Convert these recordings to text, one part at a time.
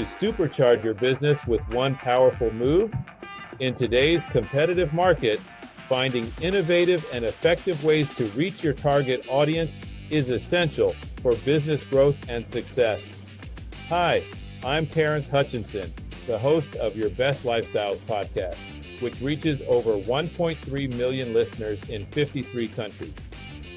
to supercharge your business with one powerful move? In today's competitive market, finding innovative and effective ways to reach your target audience is essential for business growth and success. Hi, I'm Terrence Hutchinson, the host of Your Best Lifestyles podcast, which reaches over 1.3 million listeners in 53 countries.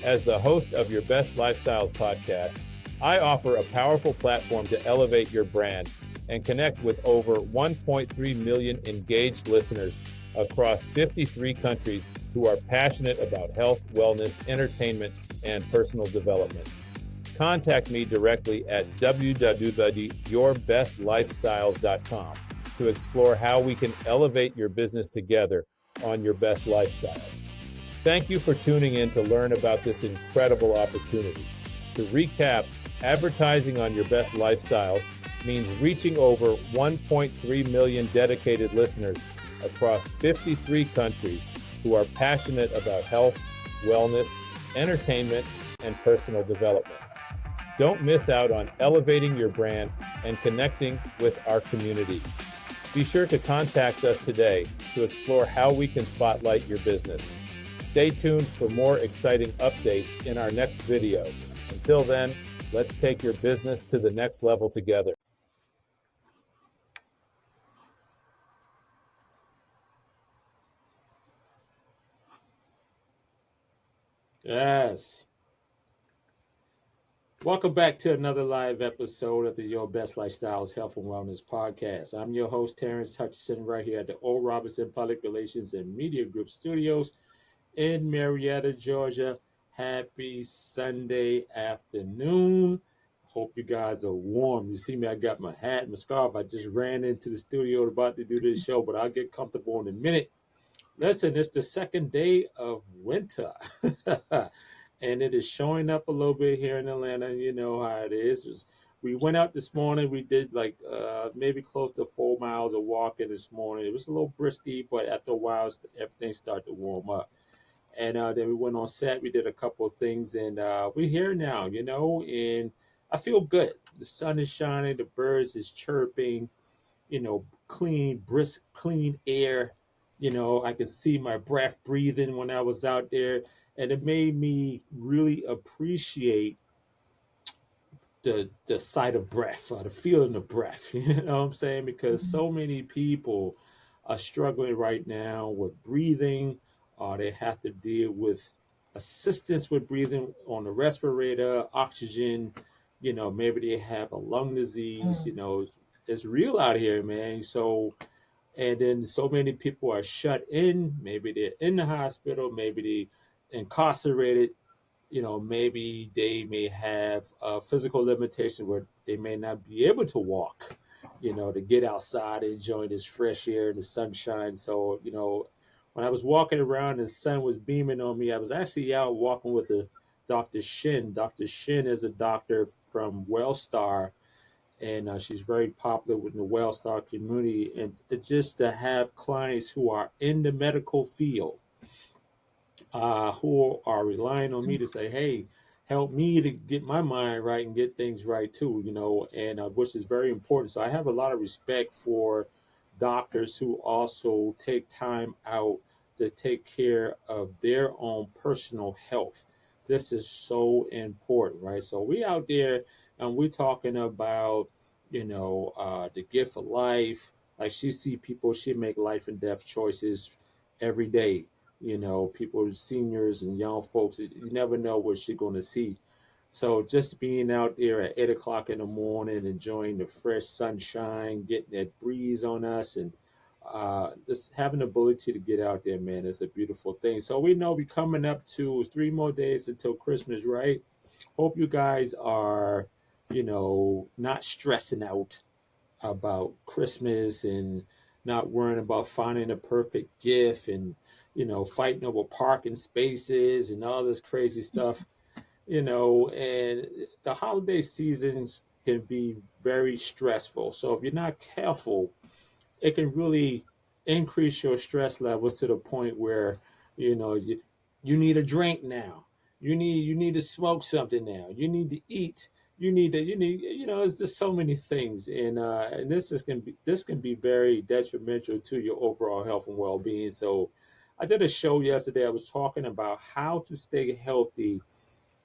As the host of Your Best Lifestyles podcast, I offer a powerful platform to elevate your brand and connect with over 1.3 million engaged listeners across 53 countries who are passionate about health, wellness, entertainment, and personal development. Contact me directly at www.yourbestlifestyles.com to explore how we can elevate your business together on Your Best Lifestyles. Thank you for tuning in to learn about this incredible opportunity. To recap, advertising on Your Best Lifestyles means reaching over 1.3 million dedicated listeners across 53 countries who are passionate about health, wellness, entertainment, and personal development. Don't miss out on elevating your brand and connecting with our community. Be sure to contact us today to explore how we can spotlight your business. Stay tuned for more exciting updates in our next video. Until then, let's take your business to the next level together. Yes. Welcome back to another live episode of the Your Best Lifestyles Health and Wellness Podcast. I'm your host, Terrence Hutchinson, right here at the O. Robinson Public Relations and Media Group Studios in Marietta, Georgia. Happy Sunday afternoon. Hope you guys are warm. You see me, I got my hat and my scarf. I just ran into the studio about to do this show, but I'll get comfortable in a minute. Listen, it's the second day of winter, and it is showing up a little bit here in Atlanta. You know how it is. We went out this morning. We did like maybe close to 4 miles of walking this morning. It was a little brisky, but after a while, everything started to warm up. And then we went on set. We did a couple of things, and we're here now, and I feel good. The sun is shining. The birds is chirping, clean, brisk, clean air. I could see my breath breathing when I was out there, and it made me really appreciate the sight of breath, or the feeling of breath. You know what I'm saying? Because so many people are struggling right now with breathing, or they have to deal with assistance with breathing on the respirator, oxygen. Maybe they have a lung disease. It's real out here, man. So, and then so many people are shut in. Maybe they're in the hospital, maybe they incarcerated. Maybe they may have a physical limitation where they may not be able to walk, to get outside and enjoy this fresh air and the sunshine. So, when I was walking around and the sun was beaming on me, I was actually out walking with a Dr. Shin. Dr. Shin is a doctor from Wellstar, and she's very popular within the Wellstar community. And it's just to have clients who are in the medical field, who are relying on me to say, hey, help me to get my mind right and get things right too, and which is very important. So I have a lot of respect for doctors who also take time out to take care of their own personal health. This is so important, right? So we out there and we're talking about, the gift of life. Like she see people, she make life and death choices every day. People, seniors and young folks, you never know what you're going to see. So just being out there at 8 o'clock in the morning, enjoying the fresh sunshine, getting that breeze on us, and just having the ability to get out there, man, is a beautiful thing. So we know we're coming up to 3 more days until Christmas, right? Hope you guys are, not stressing out about Christmas and not worrying about finding a perfect gift and, fighting over parking spaces and all this crazy stuff, and the holiday seasons can be very stressful. So if you're not careful, it can really increase your stress levels to the point where, you need a drink now. You need to smoke something now. You need to eat, it's just so many things, and this can be very detrimental to your overall health and well-being. So I did a show yesterday. I was talking about how to stay healthy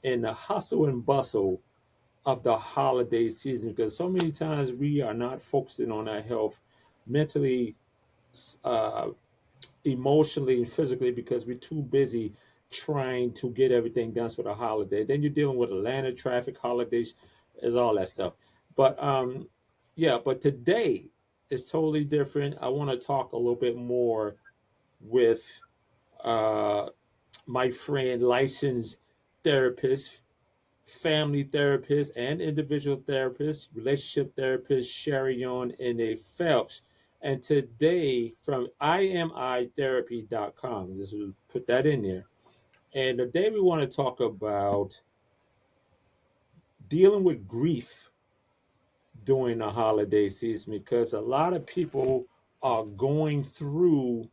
in the hustle and bustle of the holiday season, because so many times we are not focusing on our health mentally, uh, emotionally, and physically, because we're too busy trying to get everything done for the holiday. Then you're dealing with Atlanta traffic, holidays, is all that stuff. But yeah, but today is totally different. I want to talk a little bit more with uh, my friend, licensed therapist, family therapist, and individual therapist, relationship therapist, Sherry-On N.A. Phelps. And today from imitherapy.com, this will put that in there. And today we want to talk about dealing with grief during the holiday season, because a lot of people are going through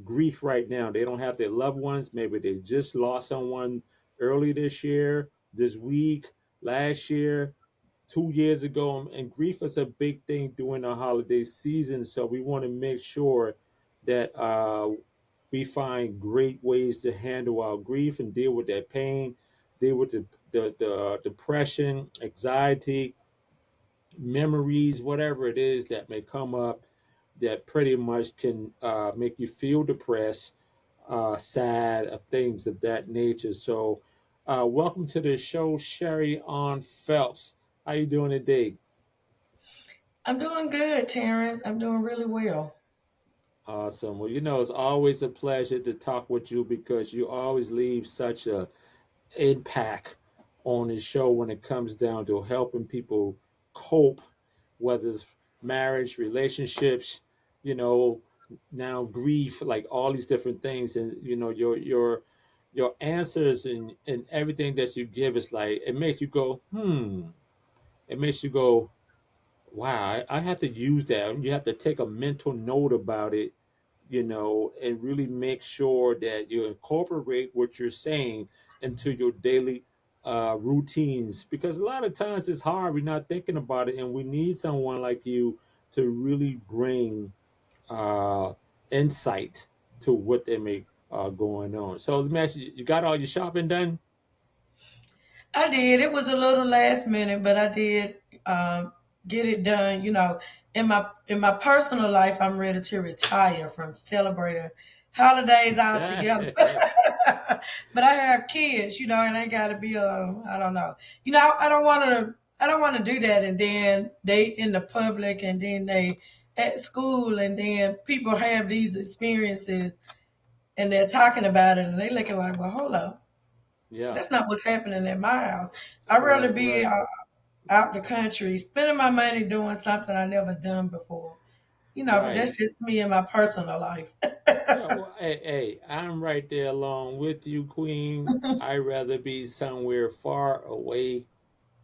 grief right now. They don't have their loved ones. Maybe they just lost someone early this year, this week, last year, 2 years ago. And grief is a big thing during the holiday season. So we want to make sure that we find great ways to handle our grief and deal with that pain, deal with the depression, anxiety, memories, whatever it is that may come up that pretty much can make you feel depressed, sad, things of that nature. So, welcome to the show, Sherry-On Phelps. How you doing today? I'm doing good, Terrence. I'm doing really well. Awesome. Well, it's always a pleasure to talk with you, because you always leave such a impact on the show when it comes down to helping people cope, whether it's marriage, relationships, you know, now grief, like all these different things. And your answers and everything that you give is like, it makes you go, it makes you go, wow, I have to use that. You have to take a mental note about it, and really make sure that you incorporate what you're saying into your daily routines. Because a lot of times it's hard, we're not thinking about it, and we need someone like you to really bring uh, insight to what they may going on. So let me ask you, you got all your shopping done? I did. It was a little last minute, but I did get it done. In my personal life, I'm ready to retire from celebrating holidays all together. But I have kids, and they got to be. I don't know. I don't want to. I don't want to do that, and then they in the public, and then they at school, and then people have these experiences, and they're talking about it, and they looking like, well, hold up. Yeah, That's not what's happening at my house. I'd rather right, be right, out the country, spending my money doing something I never done before. But right. that's just me in my personal life. Yeah, well, hey, I'm right there along with you, Queen. I'd rather be somewhere far away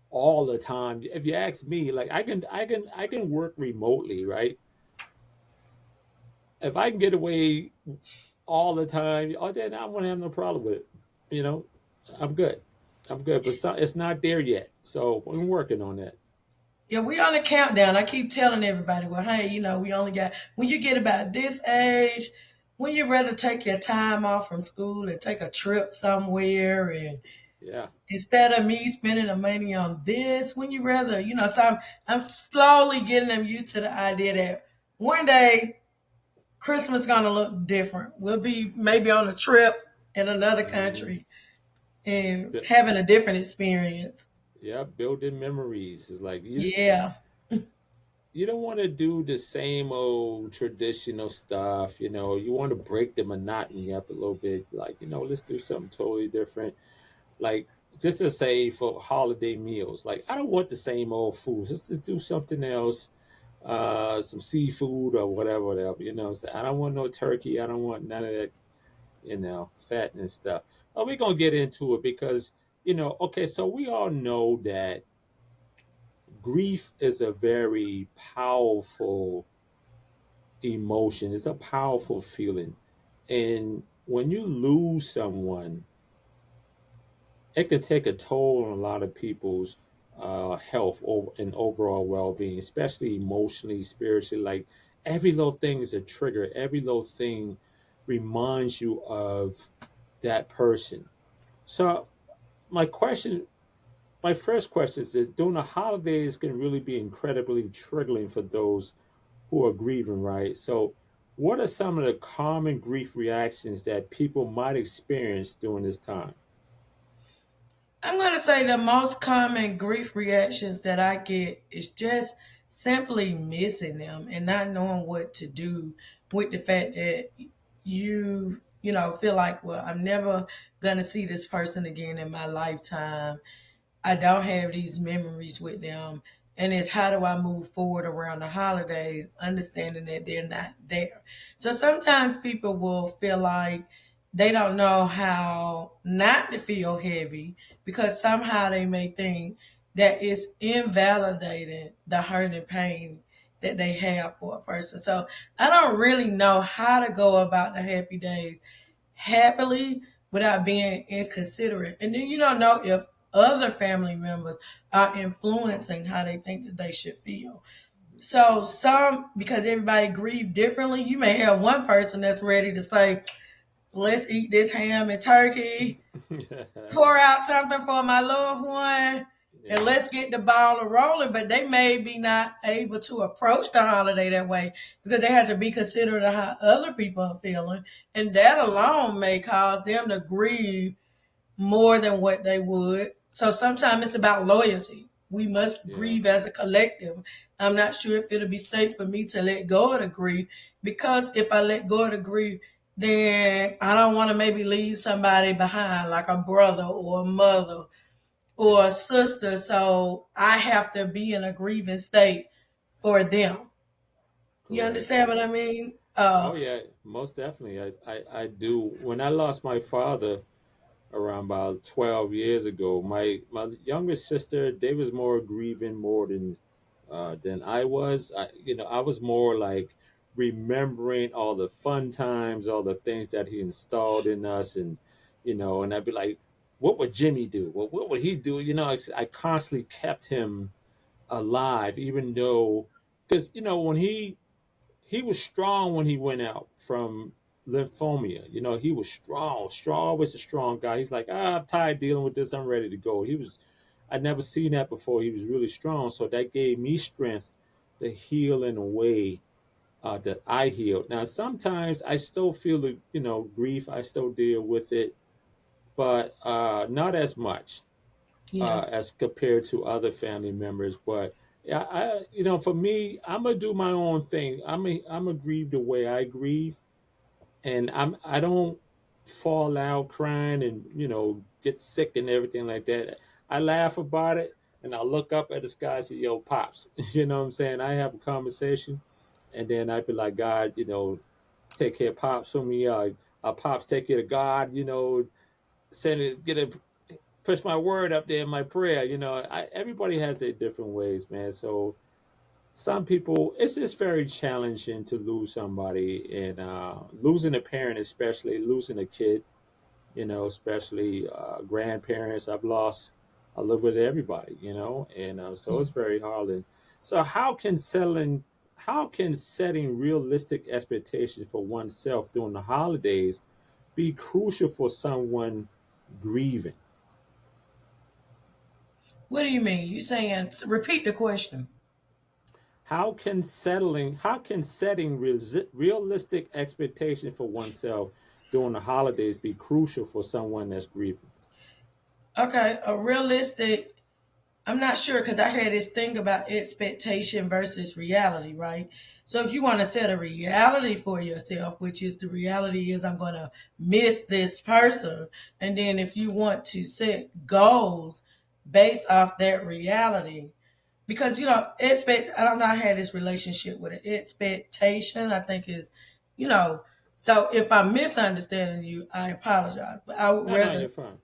all the time. If you ask me, like I can work remotely, right? If I can get away all the time, oh, then I won't have no problem with it. You know, I'm good. I'm good, but it's not there yet. So I'm working on that. Yeah, we on a countdown. I keep telling everybody, well, hey, we only got, when you get about this age, when you rather take your time off from school and take a trip somewhere, and Yeah. instead of me spending the money on this, when you rather, so I'm slowly getting them used to the idea that one day Christmas gonna look different. We'll be maybe on a trip in another Hmm. country and having a different experience. Yeah, building memories is like Yeah. you don't want to do the same old traditional stuff. You want to break the monotony up a little bit. Like, let's do something totally different. Like, just to say for holiday meals, like, I don't want the same old foods. Let's just do something else, some seafood or whatever, whatever. So I don't want no turkey. I don't want none of that, fattening stuff. But we're gonna get into it because, okay, so we all know that grief is a very powerful emotion. It's a powerful feeling. And when you lose someone, it can take a toll on a lot of people's health and overall well-being, especially emotionally, spiritually. Like every little thing is a trigger. Every little thing reminds you of that person. So my question, my first question is that during the holidays can really be incredibly triggering for those who are grieving, right? So what are some of the common grief reactions that people might experience during this time? I'm going to say the most common grief reactions that I get is just simply missing them and not knowing what to do with the fact that feel like, well, I'm never going to see this person again in my lifetime. I don't have these memories with them. And it's how do I move forward around the holidays, understanding that they're not there. So sometimes people will feel like they don't know how not to feel heavy because somehow they may think that it's invalidating the hurt and pain that they have for a person. So I don't really know how to go about the happy days happily without being inconsiderate. And then you don't know if other family members are influencing how they think that they should feel. So some, because everybody grieve differently, you may have one person that's ready to say, let's eat this ham and turkey, pour out something for my loved one, and Yeah, let's get the ball rolling. But they may be not able to approach the holiday that way because they have to be considerate of how other people are feeling. And that alone may cause them to grieve more than what they would. So sometimes it's about loyalty. We must yeah, grieve as a collective. I'm not sure if it'll be safe for me to let go of the grief because if I let go of the grief, then I don't want to maybe leave somebody behind, like a brother or a mother or a sister. So I have to be in a grieving state for them. You correct. understand what I mean? Oh yeah, most definitely. I do. When I lost my father around about 12 years ago, my younger sister, they was more grieving more than I was. I was more like remembering all the fun times, all the things that he installed in us, and I'd be like, what would Jimmy do? Well, what would he do? I constantly kept him alive, even though, because when he was strong when he went out from lymphomia. He was strong. Strong was a strong guy. He's like, I'm tired dealing with this. I'm ready to go. I'd never seen that before. He was really strong. So that gave me strength to heal in a way that I healed. Now, sometimes I still feel the, grief. I still deal with it, but not as much Yeah. as compared to other family members. But yeah, for me, I'm gonna do my own thing. I'm a grieve the way I grieve, and I don't fall out crying and get sick and everything like that. I laugh about it and I look up at the sky and say, "Yo, pops," you know what I'm saying? I have a conversation, and then I'd be like, "God, take care of pops for me. Pops take care of God. Send it, get a push my word up there in my prayer. Everybody has their different ways, man. So some people, it's just very challenging to lose somebody, and losing a parent, especially losing a kid. Especially grandparents. I've lost a little bit of everybody. And so it's very hard. And so how can setting realistic expectations for oneself during the holidays be crucial for someone grieving? What do you mean? You saying repeat the question? How can setting realistic expectations for oneself during the holidays be crucial for someone that's grieving? Okay, a realistic. I'm not sure because I had this thing about expectation versus reality, right? So if you want to set a reality for yourself, which is the reality is I'm going to miss this person, and then if you want to set goals based off that reality, because I don't know, I had this relationship with an expectation. I think is, you know, so if I'm misunderstanding you, I apologize, but I would No, no, rather you're fine.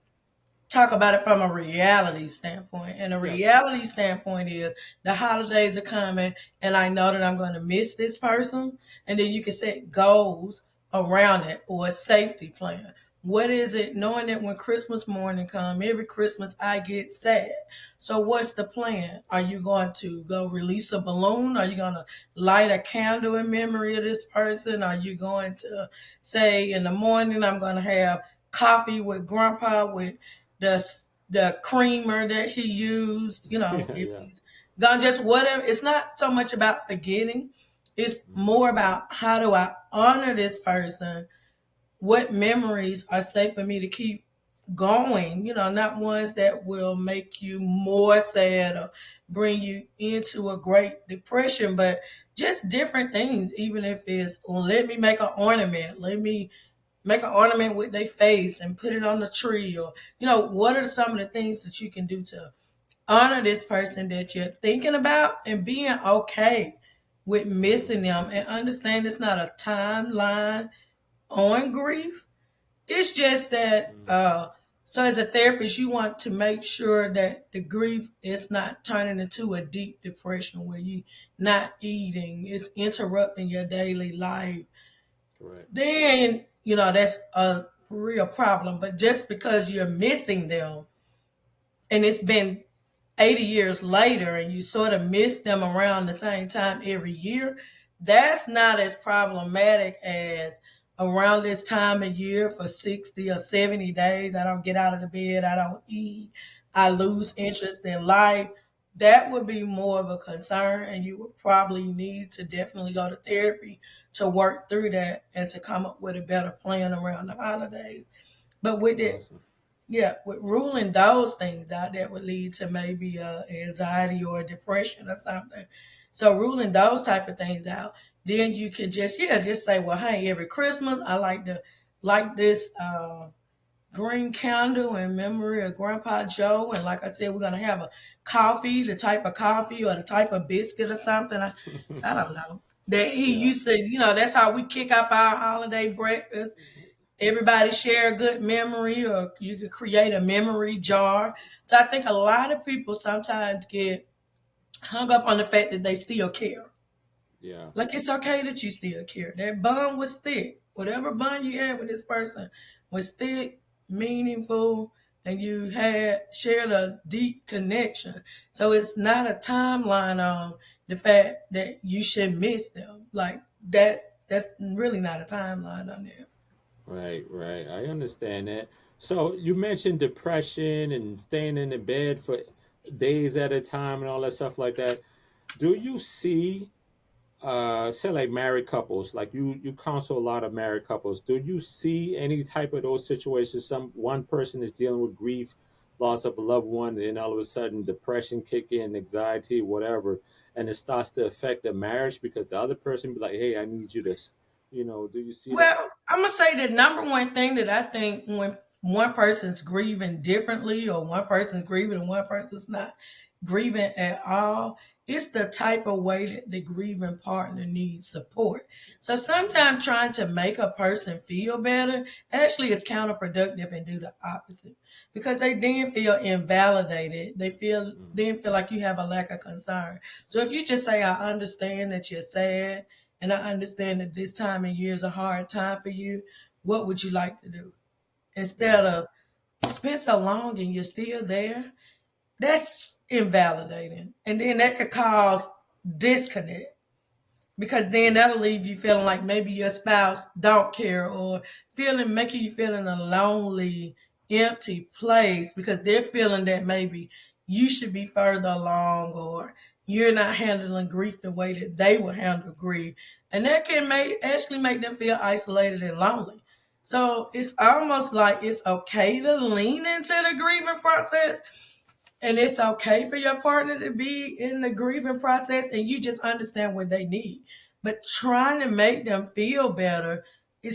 talk about it from a reality standpoint. And a Yes. reality standpoint is the holidays are coming and I know that I'm going to miss this person. And then you can set goals around it or a safety plan. What is it? Knowing that when Christmas morning come, every Christmas I get sad. So what's the plan? Are you going to go release a balloon? Are you going to light a candle in memory of this person? Are you going to say in the morning I'm going to have coffee with Grandpa with the the creamer that he used? You know, Yeah, if yeah. he's gonna just whatever. It's not so much about forgetting. It's Mhm. more about how do I honor this person, what memories are safe for me to keep going, not ones that will make you more sad or bring you into a great depression, but just different things. Even if it's, well, let me make an ornament, let me make an ornament with their face and put it on the tree, or, what are some of the things that you can do to honor this person that you're thinking about, and being okay with missing Mhm. them and understand it's not a timeline on grief. It's just that, Mhm. so as a therapist, you want to make sure that the grief is not turning into a deep depression where you not eating, it's interrupting your daily life. Correct. Then, that's a real problem. But just because you're missing them and it's been 80 years later and you sort of miss them around the same time every year, that's not as problematic as around this time of year for 60 or 70 days. I don't get out of the bed, I don't eat, I lose interest in life. That would be more of a concern, and you would probably need to definitely go to therapy to work through that and to come up with a better plan around the holidays. But with it, Awesome. yeah, with ruling those things out, that would lead to maybe anxiety or depression or something. So ruling those type of things out, then you can just say, well, hey, every Christmas I like to light this green candle in memory of Grandpa Joe, and like I said, we're gonna have a coffee, the type of coffee or the type of biscuit or something. I don't know that he Yeah. used to. That's how we kick off our holiday breakfast. Everybody share a good memory, or you could create a memory jar. So I think a lot of people sometimes get hung up on the fact that they still care. Yeah. Like, it's okay that you still care. That bond was thick. Whatever bond you had with this person was thick, meaningful, and you had shared a deep connection. So it's not a timeline on the fact that you should miss them. Like that. That's really not a timeline on there. Right, right. I understand that. So you mentioned depression and staying in the bed for days at a time and all that stuff like that. Do you see say like married couples, like you counsel a lot of married couples. Do you see any type of those situations? Some one person is dealing with grief, loss of a loved one, and then all of a sudden depression kick in, anxiety, whatever, and it starts to affect the marriage because the other person be like, "Hey, I need you to," do you see that? Well, I'm gonna say the number one thing that I think when one person's grieving differently, or one person's grieving and one person's not grieving at all, it's the type of way that the grieving partner needs support. So sometimes trying to make a person feel better actually is counterproductive and do the opposite, because they then feel invalidated. They Mm. then feel like you have a lack of concern. So if you just say, I understand that you're sad, and I understand that this time of year is a hard time for you, what would you like to do? Yeah. Instead of, it's been so long and you're still there, that's invalidating. And then that could cause disconnect, because then Yeah. that'll leave you feeling like maybe your spouse don't care, or making you feel in a lonely, empty place because they're feeling that maybe you should be further along, or you're not handling grief the way that they would handle grief. And that can actually make them feel isolated and lonely. So it's almost like it's okay to lean into the grieving process, and it's okay for your partner to be in the grieving process, and you just understand what they need. But trying to make them feel better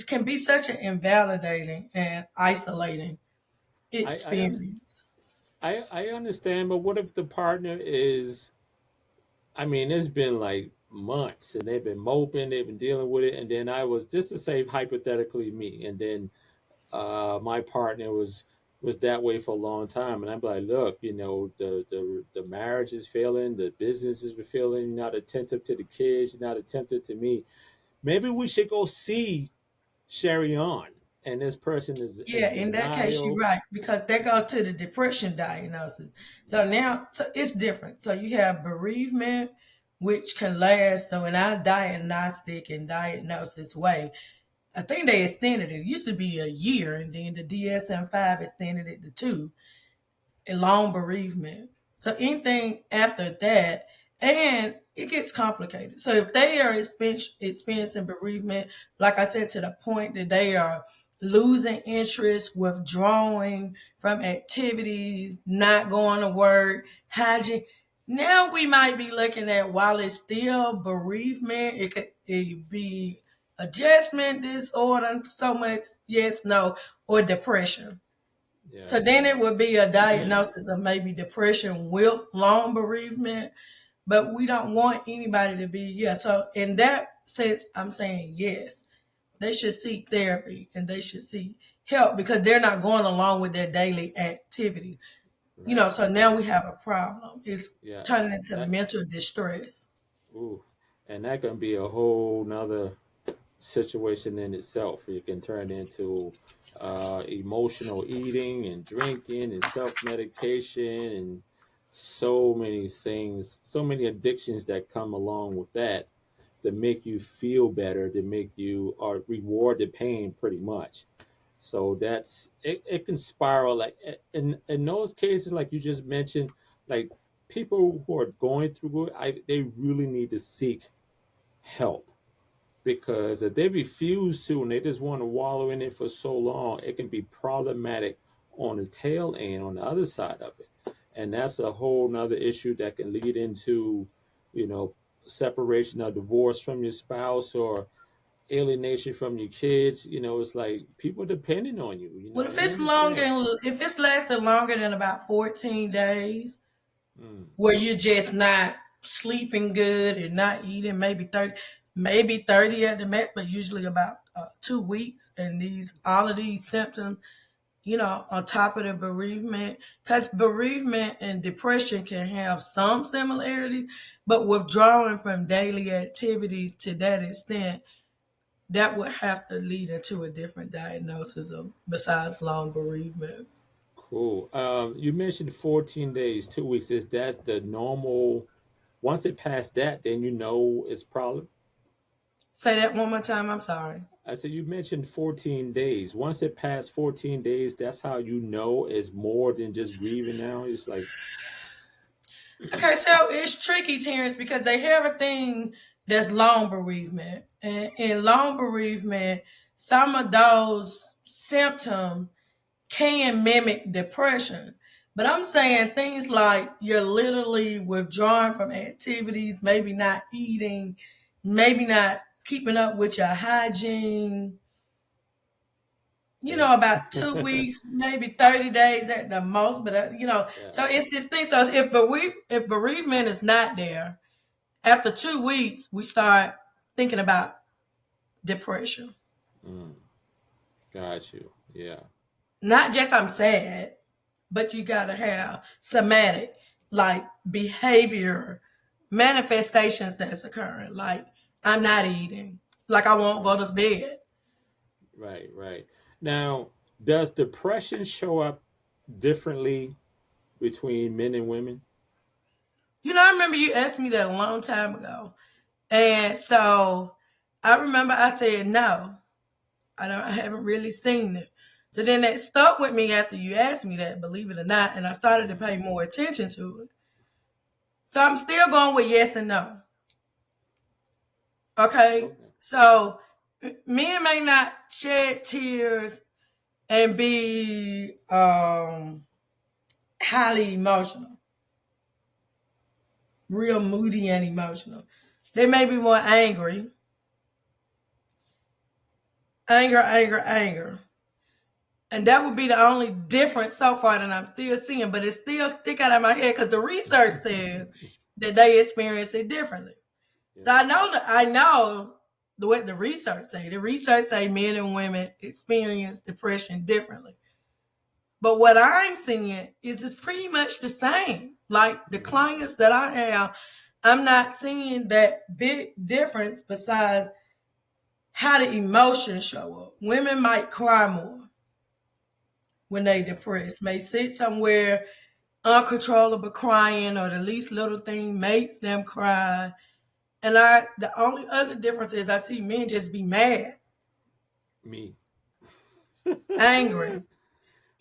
can be such an invalidating and isolating I I un- experience. I understand, but what if the partner is? I mean, it's been like months, and they've been moping, they've been dealing with it, and then I was just to say hypothetically me, and then my partner was that way for a long time, and I'm like, look, the marriage is failing, the business is failing, you're not attentive to the kids, you're not attentive to me. Maybe we should go see Sherry on. and this person is Yeah, in in that case, you're denial. right, because that goes to the depression diagnosis. So now, so it's different. So you have bereavement, which can last. So in our diagnostic and diagnosis way, I think they extended it. It used to be a year, and then the DSM-5 extended it to 2, a long bereavement. So anything after that, and it gets complicated. So if they are experiencing bereavement, like I said, to the point that they are losing interest, withdrawing from activities, not going to work, hygiene. Now we might be looking at, while it's still bereavement, it be adjustment disorder, so much yes, no, or depression. Yeah. So then it would be a diagnosis of maybe depression with long bereavement, but we don't want anybody to be, yeah. So in that sense, I'm saying yes, they should seek therapy and they should seek help because they're not going along with their daily activity. Right. So now we have a problem. It's Yeah. turning into That. mental distress. Ooh. And that can be a whole nother situation in itself. It can turn into emotional eating and drinking and self medication and so many things, so many addictions that come along with that to make you feel better, to make you or reward the pain pretty much. So that's it, it can spiral like in those cases like you just mentioned, like people who are going through it, they really need to seek help because if they refuse to and they just want to wallow in it for so long, it can be problematic on the tail end on the other side of it. And that's a whole nother issue that can lead into, you know, separation or divorce from your spouse or alienation from your kids. You know, it's like people depending on you, you Well, know, they understand. if it's lasting longer than about 14 days, Mm, where you're just not sleeping good and not eating, maybe 30 at the max, but usually about 2 weeks. And all of these symptoms, on top of the bereavement, because bereavement and depression can have some similarities, but withdrawing from daily activities to that extent, that would have to lead into a different diagnosis of besides long bereavement. cool. You mentioned 14 days, 2 weeks. Is that the normal? Once it passed that, then you know it's problem. Say that one more time. I'm sorry. I said you mentioned 14 days. Once it passed 14 days, that's how you know it's more than just grieving now. It's like, Okay, so it's tricky, Terrence, because they have a thing that's long bereavement. And in long bereavement, some of those symptoms can mimic depression. But I'm saying things like you're literally withdrawing from activities, maybe not eating, maybe not keeping up with your hygiene, yeah. about 2 weeks, maybe 30 days at the most. But, Yeah. so it's this thing. So if bereavement is not there, after 2 weeks, we start thinking about depression. Mm, got you. Yeah. Not just I'm sad, but you got to have somatic, like behavior manifestations that's occurring. Like I'm not eating, like I won't go Right. to bed. Right. Right. Now, does depression show up differently between men and women? I remember you asked me that a long time ago. And so I remember I said no. I haven't really seen it. So then that stuck with me after you asked me that, believe it or not, and I started to Mm, pay more attention to it. So I'm still going with yes and no. Okay. okay. So men may not shed tears and be highly emotional, real moody and emotional. They may be more angry, anger. And that would be the only difference so far that I'm still seeing, but it still stick out of my head because the research says that they experience it differently. So Yeah. I know the what the research say. The research say men and women experience depression differently. But what I'm seeing is it's pretty much the same. Like the Hmm. clients that I have, I'm not seeing that big difference besides how the emotions show up. Women might cry more when they depressed, may sit somewhere uncontrollable crying or the least little thing makes them cry. And the only other difference is I see men just be mad, Me. angry.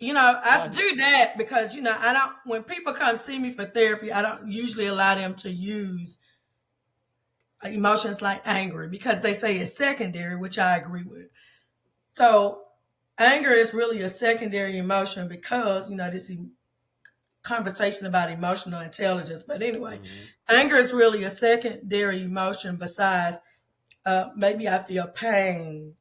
I I, do that because, I don't, when people come see me for therapy, I don't usually allow them to use emotions like anger because they say it's secondary, which I agree with. So anger is really a secondary emotion because, this conversation about emotional intelligence. But anyway, mhm. anger is really a secondary emotion besides maybe I feel pain,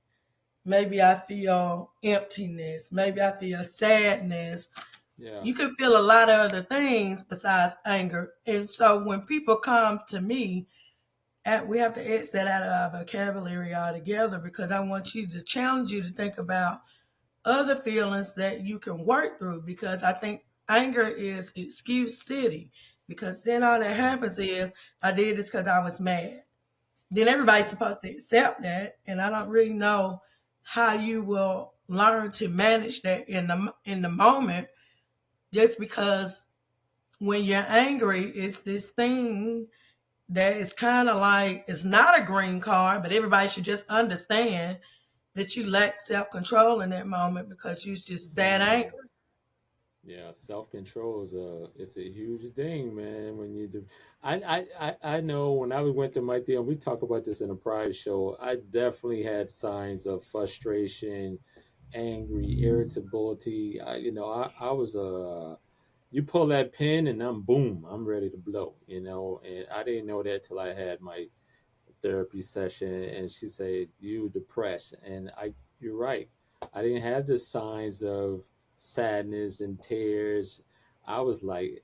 maybe I feel emptiness, maybe I feel sadness. Yeah. You can feel a lot of other things besides anger. And so when people come to me, we have to X that out of our vocabulary altogether because I want you to challenge you to think about other feelings that you can work through because I think anger is excuse city because then all that happens is I did this because I was mad. Then everybody's supposed to accept that, and I don't really know how you will learn to manage that in the moment just because when you're angry it's this thing that is kind of like it's not a green card, but everybody should just understand that you lack self-control in that moment because you're just that Mm. angry. Yeah, self control is a huge thing, man. When you do, I know when I went to my deal, and we talk about this in a prior show. I definitely had signs of frustration, angry, irritability. I was you pull that pin and I'm boom, I'm ready to blow. And I didn't know that till I had my therapy session, and she said you depressed, and you're right. I didn't have the signs of sadness and tears. I was like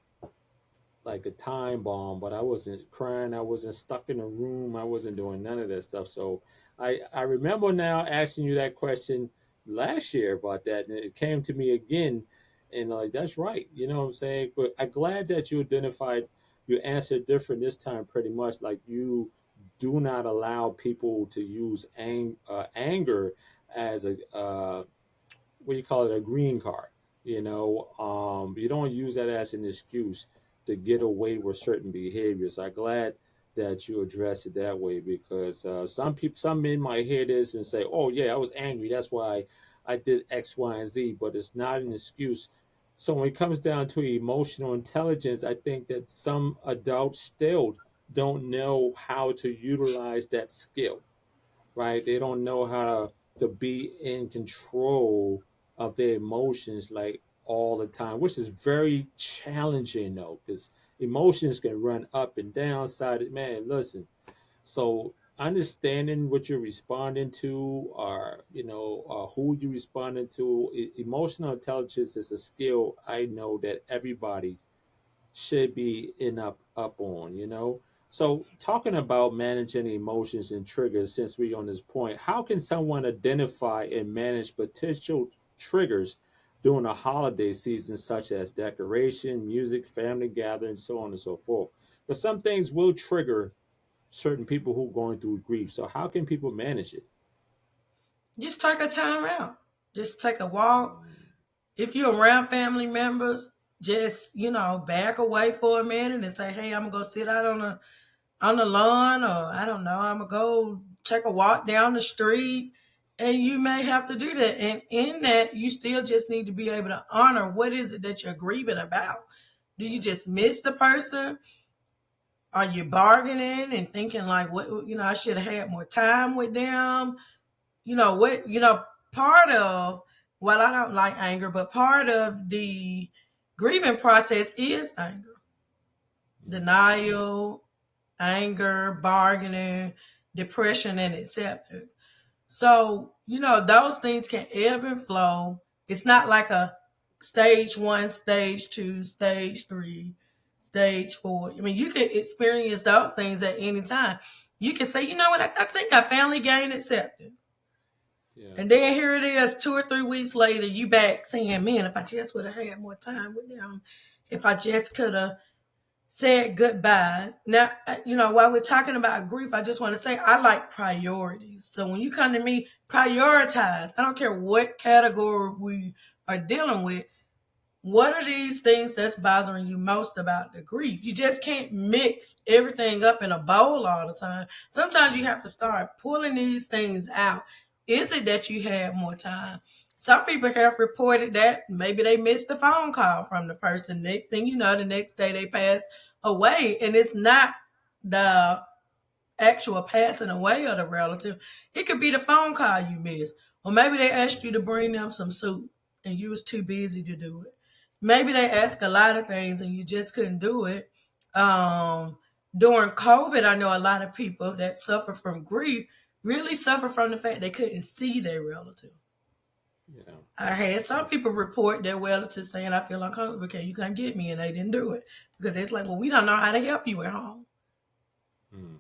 a time bomb, but I wasn't crying. I wasn't stuck in a room. I wasn't doing none of that stuff. So I remember now asking you that question last year about that, and it came to me again, and like that's right. You know what I'm saying? But I'm glad that you identified. You answered different this time, pretty much like you do not allow people to use anger as a what do you call it, a green card. You don't use that as an excuse to get away with certain behaviors. I'm glad that you address it that way because some men might hear this and say, "Oh yeah, I was angry. That's why I did X, Y, and Z." But it's not an excuse. So when it comes down to emotional intelligence, I think that some adults still don't know how to utilize that skill, right? They don't know how to be in control of their emotions like all the time, which is very challenging though, because emotions can run up and down side of man. Listen, so understanding what you're responding to or who you're responding to, emotional intelligence is a skill I know that everybody should be in up on. So talking about managing emotions and triggers, since we're on this point, how can someone identify and manage potential triggers during a holiday season, such as decoration, music, family gatherings, so on and so forth? But some things will trigger certain people who are going through grief. So how can people manage it? Just take a time out. Just take a walk. If you're around family members, just back away for a minute and say, "Hey, I'm gonna go sit out on the lawn," or I don't know, I'm gonna go take a walk down the street. And you may have to do that. And in that, you still just need to be able to honor what is it that you're grieving about. Do you just miss the person? Are you bargaining and thinking like, what, I should have had more time with them? What, part of, well, I don't like anger, but part of the grieving process is anger, denial, anger, bargaining, depression, and acceptance. So, those things can ebb and flow. It's not like a stage one, stage two, stage three, stage four. I mean, you can experience those things at any time. You can say, you know what, I think I finally gained acceptance. Yeah. And then here it is, 2 or 3 weeks later, you back saying, man, if I just would have had more time with them, if I just could have said goodbye. Now, while we're talking about grief, I just want to say I like priorities. So when you come to me, prioritize. I don't care what category we are dealing with. What are these things that's bothering you most about the grief? You just can't mix everything up in a bowl all the time. Sometimes you have to start pulling these things out. Is it that you had more time? Some people have reported that maybe they missed a phone call from the person. Next thing you know, the next day they pass away. And it's not the actual passing away of the relative. It could be the phone call you missed. Or maybe they asked you to bring them some soup and you was too busy to do it. Maybe they asked a lot of things and you just couldn't do it. During COVID, I know a lot of people that suffer from grief really suffer from the fact they couldn't see their relative. Yeah. I had some people report their relatives saying, I feel uncomfortable because you can't get me, and they didn't do it. Because it's like, well, we don't know how to help you at home. Mm.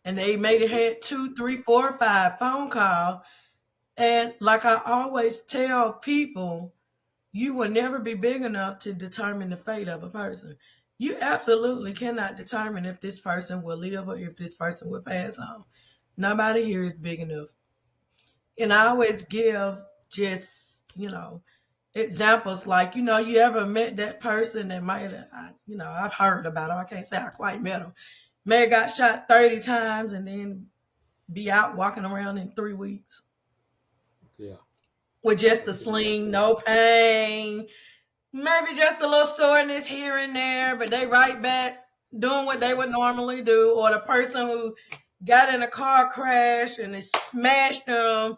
And they made it had 2, 3, 4, 5 phone calls. And like I always tell people, you will never be big enough to determine the fate of a person. You absolutely cannot determine if this person will live or if this person will pass on. Nobody here is big enough. And I always give just, examples like, you ever met that person that might have, I've heard about them. I can't say I quite met them. May have got shot 30 times and then be out walking around in 3 weeks. Yeah. With just a sling, no pain, maybe just a little soreness here and there, but they right back doing what they would normally do. Or the person who got in a car crash and it smashed them,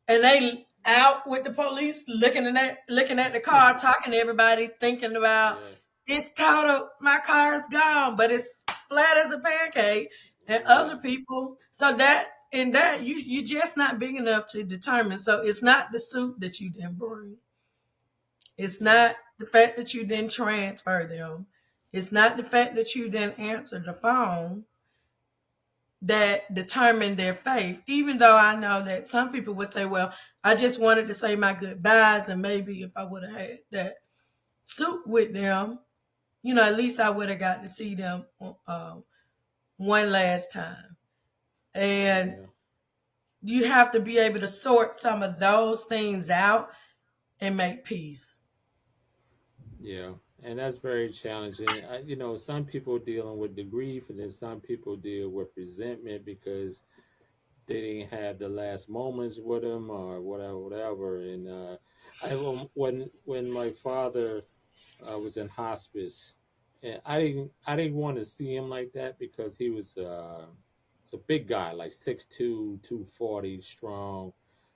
and they out with the police looking at the car, talking to everybody, thinking about it's total, my car is gone, but it's flat as a pancake. And other people, so that in that you just not big enough to determine. So it's not the suit that you didn't bring. It's not the fact that you didn't transfer them. It's not the fact that you didn't answer the phone that determined their faith. Even though I know that some people would say, well, I just wanted to say my goodbyes, and maybe if I would have had that suit with them, at least I would have got to see them one last time. And you have to be able to sort some of those things out and make peace. Yeah, and that's very challenging. Some people dealing with the grief, and then some people deal with resentment because they didn't have the last moments with them or whatever, whatever. And when my father was in hospice, and I didn't want to see him like that because he was a big guy, like 6'2", 240, strong.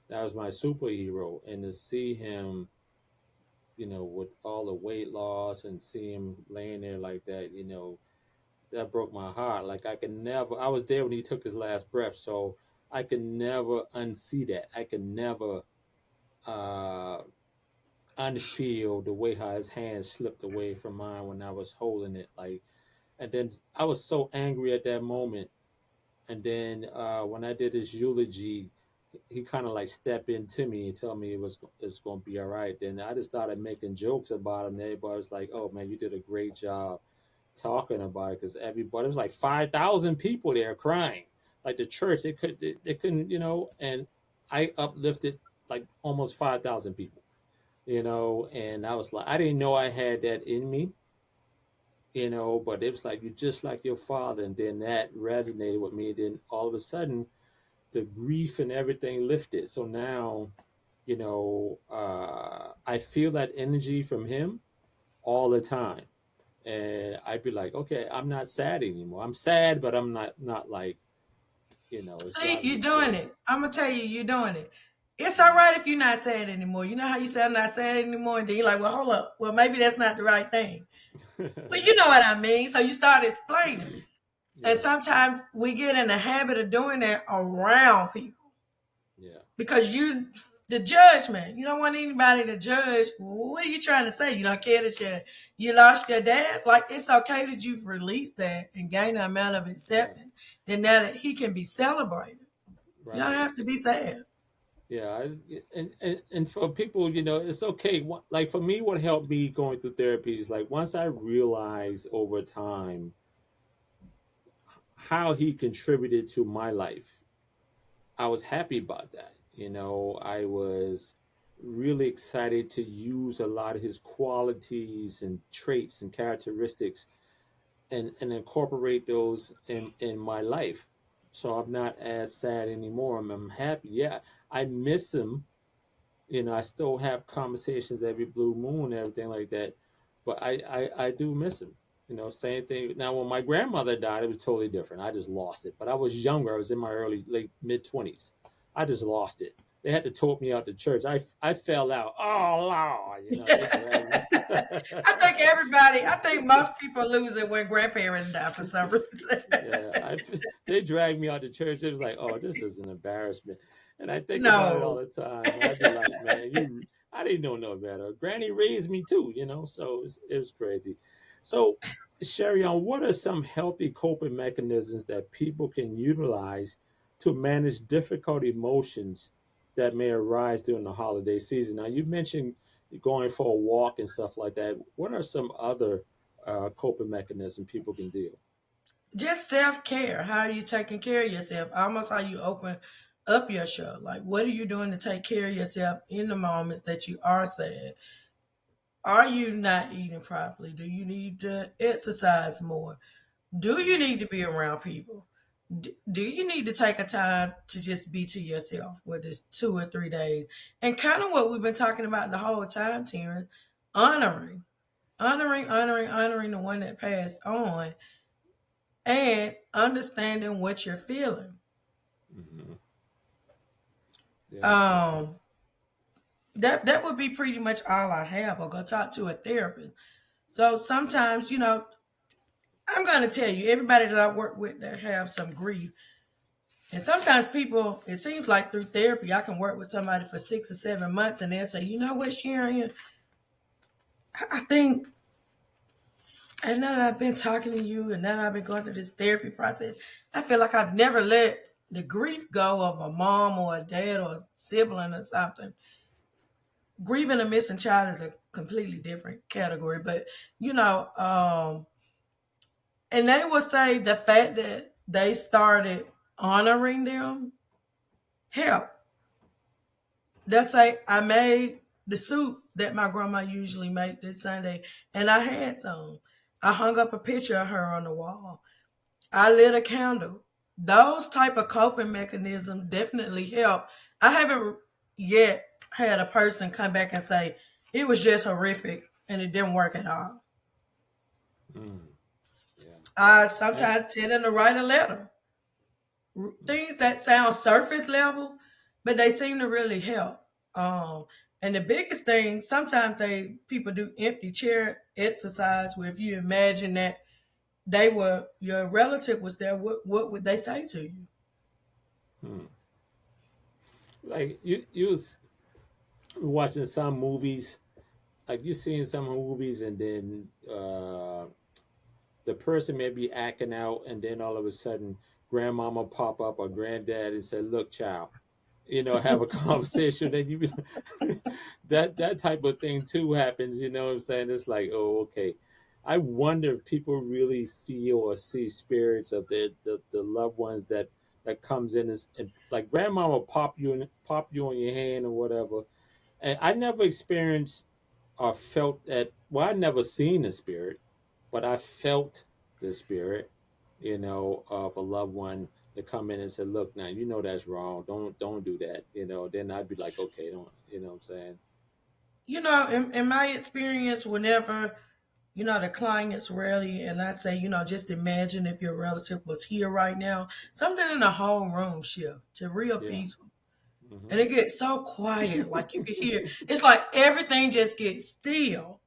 That was my superhero, and to see him, with all the weight loss and see him laying there like that, that broke my heart. Like I was there when he took his last breath, so I could never unsee that. I could never uh, unfeel the way how his hand slipped away from mine when I was holding it. Like, and then I was so angry at that moment. And then when I did his eulogy, he kind of like stepped into me and tell me it's going to be all right. Then I just started making jokes about him. And everybody was like, "Oh man, you did a great job talking about it," because everybody, it was like 5,000 people there crying, like the church. They couldn't, and I uplifted like almost 5,000 people, and I was like, I didn't know I had that in me, but it was like, you're just like your father. And then that resonated with me. And then all of a sudden, the grief and everything lifted. So now, I feel that energy from him all the time. And I'd be like, okay, I'm not sad anymore. I'm sad, but I'm not like, it's See, driving you're me doing crazy. it. I'm gonna tell you, you're doing it. It's all right if you're not sad anymore. You know how you say I'm not sad anymore, and then you're like, well, hold up. Well, maybe that's not the right thing. Well, you know what I mean. So you start explaining. And Yeah, sometimes we get in the habit of doing that around people yeah, because the judgment. You don't want anybody to judge. What are you trying to say? You don't care that you lost your dad? Like, it's okay that you've released that and gained the amount of yeah, acceptance. Then now that he can be celebrated. You don't right. have to be sad. Yeah, and for people, it's okay. Like for me, what helped me going through therapy is like once I realized over time how he contributed to my life, I was happy about that. I was really excited to use a lot of his qualities and traits and characteristics and incorporate those in my life. So I'm not as sad anymore. I'm happy. Yeah, I miss him. I still have conversations every blue moon and everything like that. But I do miss him. Same thing. Now, when my grandmother died, it was totally different. I just lost it. But I was younger. I was in my early, late, mid 20s. I just lost it. They had to tote me out to church. I fell out. Oh, Lord. They dragged me. I think most people lose it when grandparents die for some reason. Yeah, they dragged me out to church. It was like, oh, this is an embarrassment, and I think about it all No. the time. And I'd be like, man, I didn't know no better. Granny raised me too, so it was crazy. So, Sherry, on what are some healthy coping mechanisms that people can utilize to manage difficult emotions that may arise during the holiday season? Now, you mentioned going for a walk and stuff like that. What are some other coping mechanisms people can do? Just self care. How are you taking care of yourself? Almost how you open up your show. Like, what are you doing to take care of yourself in the moments that you are sad? Are you not eating properly? Do you need to exercise more? Do you need to be around people? Do you need to take a time to just be to yourself, whether it's 2 or 3 days? And kind of what we've been talking about the whole time, Terrence, honoring, honoring the one that passed on and understanding what you're feeling. Hmm. Yeah. Um, that would be pretty much all I have. Or go talk to a therapist. So sometimes, I'm gonna tell you, everybody that I work with that have some grief, and sometimes people, it seems like through therapy, I can work with somebody for 6 or 7 months, and they'll say, you know what, Sharon, I think, and now that I've been talking to you, and now that I've been going through this therapy process, I feel like I've never let the grief go of a mom or a dad or a sibling or something. Grieving a missing child is a completely different category, but you know, and they will say the fact that they started honoring them help. They'll say, I made the soup that my grandma usually make this Sunday, and I had some. I hung up a picture of her on the wall. I lit a candle. Those type of coping mechanisms definitely help. I haven't yet had a person come back and say it was just horrific and it didn't work at all. Mm, yeah. I And sometimes tell them to write a letter. Things that sound surface level, but they seem to really help. Um, and the biggest thing, sometimes people do empty chair exercise where if you imagine that they were your relative was there, what would they say to you? mm, like you was watching some movies, like you seeing some movies, and then the person may be acting out, and then all of a sudden, grandmama pop up or granddad and say, "Look, child." Have a conversation, and that type of thing too happens. You know what I'm saying? It's like, oh, okay. I wonder if people really feel or see spirits of the loved ones that comes in and like grandma will pop you on your hand or whatever. And I never experienced or felt that. Well, I never seen the spirit, but I felt the spirit, of a loved one to come in and say, "Look, now you know that's wrong. Don't do that." Then I'd be like, "Okay, don't." You know what I'm saying? In my experience, whenever the client's ready, and I say, just imagine if your relative was here right now, something in the whole room shift to real Yeah. peaceful. Hmm. And it gets so quiet, like you could hear. It's like everything just gets still.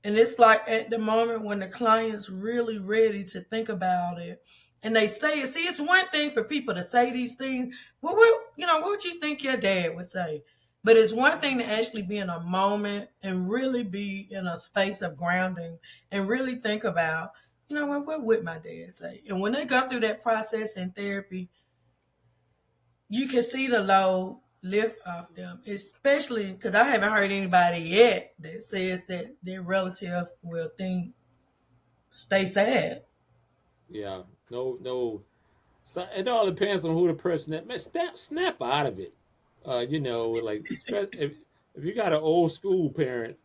And it's like at the moment when the client's really ready to think about it, and they say it. See, it's one thing for people to say these things. What would you think your dad would say? But it's one thing to actually be in a moment and really be in a space of grounding and really think about, what would my dad say? And when they go through that process in therapy, you can see the load lift off them, especially because I haven't heard anybody yet that says that their relative will think stay sad. Yeah, no, no. So it all depends on who the person that man, snap out of it. Like if you got an old school parent,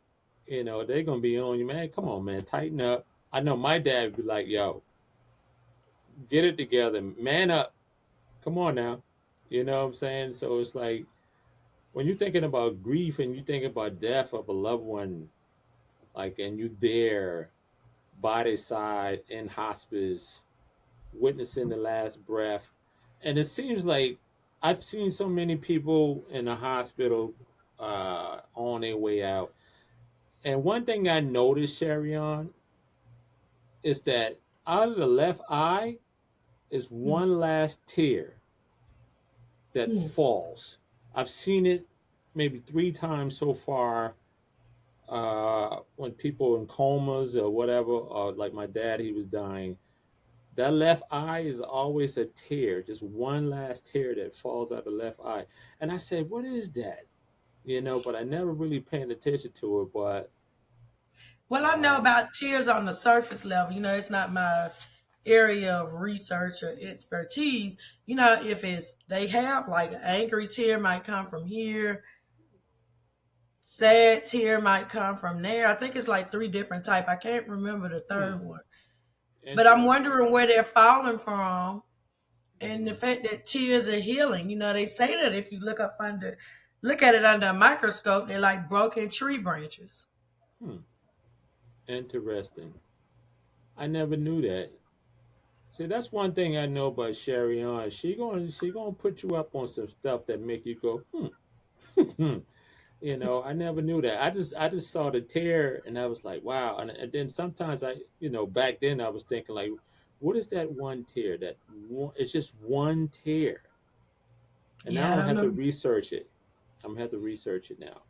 they're gonna be on you, man. Come on, man, tighten up. I know my dad would be like, "Yo, get it together, man up. Come on now." You know what I'm saying? So it's like when you're thinking about grief and you think about death of a loved one, like, and you there by their side in hospice, witnessing the last breath. And it seems like I've seen so many people in the hospital on their way out. And one thing I noticed, Sharion, is that out of the left eye is one last tear that falls. I've seen it maybe 3 times so far when people in comas or whatever, like my dad, he was dying. That left eye is always a tear, just one last tear that falls out of the left eye. And I said, what is that? But I never really paid attention to it. But Well, I know about tears on the surface level. It's not my area of research or expertise. If it's they have like an angry tear might come from here, sad tear might come from there. I think it's like three different type. I can't remember the third one. But I'm wondering where they're falling from and the fact that tears are healing. They say that if you look at it under a microscope, they're like broken tree branches. hmm, interesting. I never knew that. See, that's one thing I know about Sherry on. She gonna put you up on some stuff that make you go, hmm. I never knew that. I just saw the tear and I was like, wow. And then sometimes back then I was thinking like, what is that one tear? That one, it's just one tear. And now Yeah, I I'm gonna don't have to know. research it. I'm gonna have to research it now.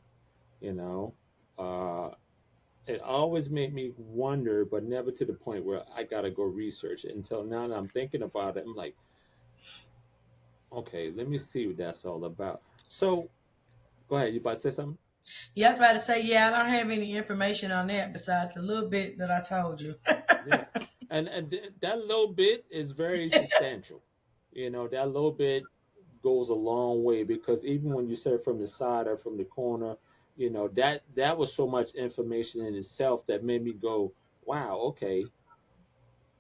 You know, uh, it always made me wonder, but never to the point where I gotta go research it. Until now that I'm thinking about it, I'm like, okay, let me see what that's all about. So, go ahead. You about to say something? Yeah, I was about to say, yeah, I don't have any information on that besides the little bit that I told you. Yeah, and that little bit is very substantial. That little bit goes a long way because even when you say from the side or from the corner, that was so much information in itself that made me go, "Wow, okay,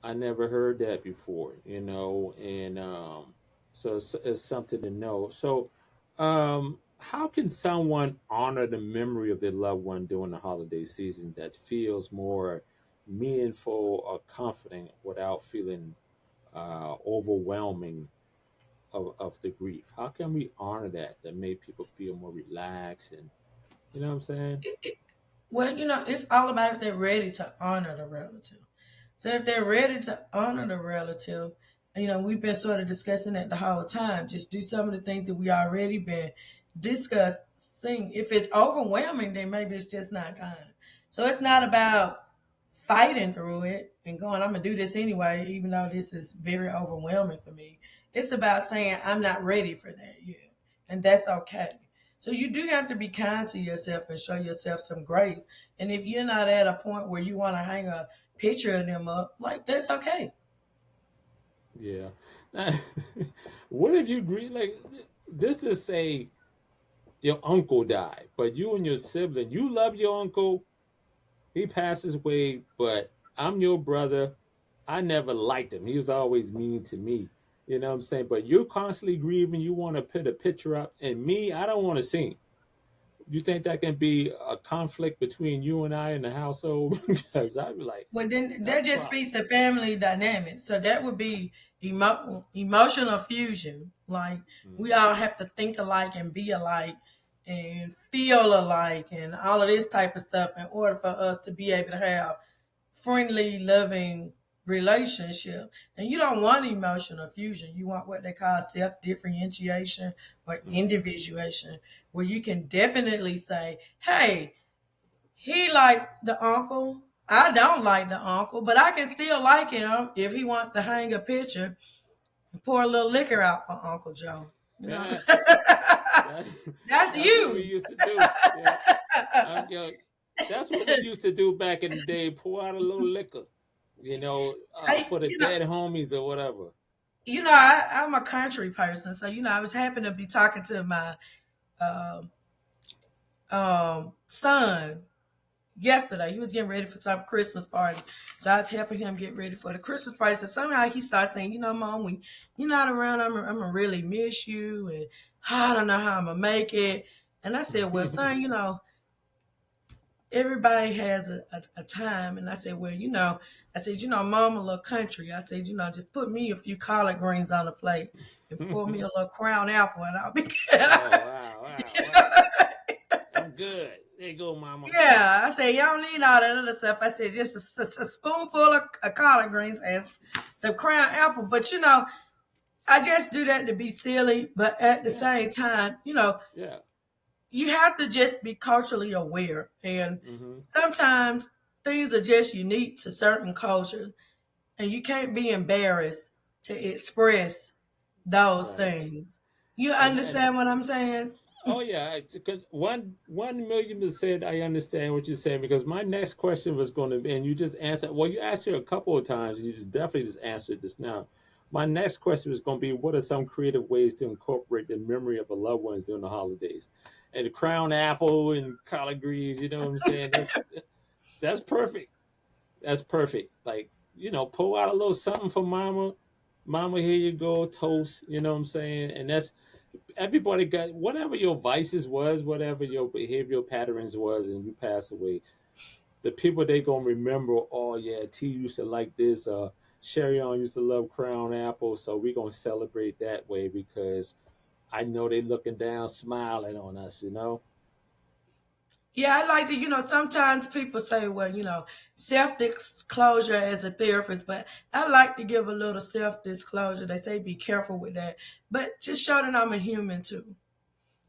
I never heard that before." And so it's something to know. So, how can someone honor the memory of their loved one during the holiday season that feels more meaningful or comforting without feeling overwhelming of the grief? How can we honor that make people feel more relaxed and you know what I'm saying? Well, it's all about if they're ready to honor the relative. So if they're ready to honor the relative, we've been sort of discussing that the whole time. Just do some of the things that we already been discussing. If it's overwhelming, then maybe it's just not time. So it's not about fighting through it and going, I'm gonna do this anyway, even though this is very overwhelming for me. It's about saying I'm not ready for that yet. And that's okay. So you do have to be kind to yourself and show yourself some grace. And if you're not at a point where you want to hang a picture of them up, like that's okay. Yeah. Now, what if you agree like just to say your uncle died, but you and your sibling, you love your uncle, he passes away, but I'm your brother. I never liked him. He was always mean to me. You know what I'm saying? But you're constantly grieving. You want to put a picture up, and me, I don't want to see him. You think that can be a conflict between you and I in the household? Because I'd be like, Well, then that's that a just problem. speaks to family dynamics. So that would be emotional fusion. Like we Mm, all have to think alike and be alike and feel alike and all of this type of stuff in order for us to be able to have friendly, loving relationship. And you don't want emotional fusion. You want what they call self differentiation or mm. individuation, where you can definitely say, hey, he likes the uncle. I don't like the uncle, but I can still like him if he wants to hang a picture and pour a little liquor out for Uncle Joe. You know? Yeah, That, That's that's what we you. used to do. Yeah, you know, that's what we used to do back in the day. Pour out a little liquor, I, for the you know, dead homies or whatever. I'm a country person, so I was happy to be talking to my son yesterday. He was getting ready for some Christmas party. So I was helping him get ready for the Christmas party. So somehow he starts saying, Mom, when you're not around, I'm going to really miss you. And I don't know how I'm going to make it. And I said, well, son, everybody has a time. And I said, well, Mom, a little country. I said, just put me a few collard greens on the plate and pour me a little crown apple and I'll be Oh, good. wow, wow, wow. I'm good. There you go, mama. Yeah, I said, y'all don't need all that other stuff. I said, just a spoonful of collard greens and some crown apple. But, I just do that to be silly. But at the Yeah, same time, yeah. you have to just be culturally aware. And Mm-hmm. sometimes things are just unique to certain cultures. And you can't be embarrassed to express those Right. things. You And understand what I'm saying? oh yeah, 1,000,000% I understand what you're saying because my next question was going to be, and you just answered. Well, you asked it a couple of times. And you just definitely just answered this now. My next question was going to be, what are some creative ways to incorporate the memory of a loved one during the holidays? And the crown apple and collard greens, you know what I'm saying? That's perfect. That's perfect. Like, pull out a little something for mama. Mama, here you go, toast. You know what I'm saying? And that's everybody got whatever your vices was, whatever your behavioral patterns was, and you pass away. The people they gonna remember, oh yeah, T used to like this, Sherry on used to love crown apple, so we gonna celebrate that way because I know they looking down, smiling on us. Yeah, I like to, sometimes people say, well, self disclosure as a therapist, but I like to give a little self disclosure. They say be careful with that, but just show that I'm a human too.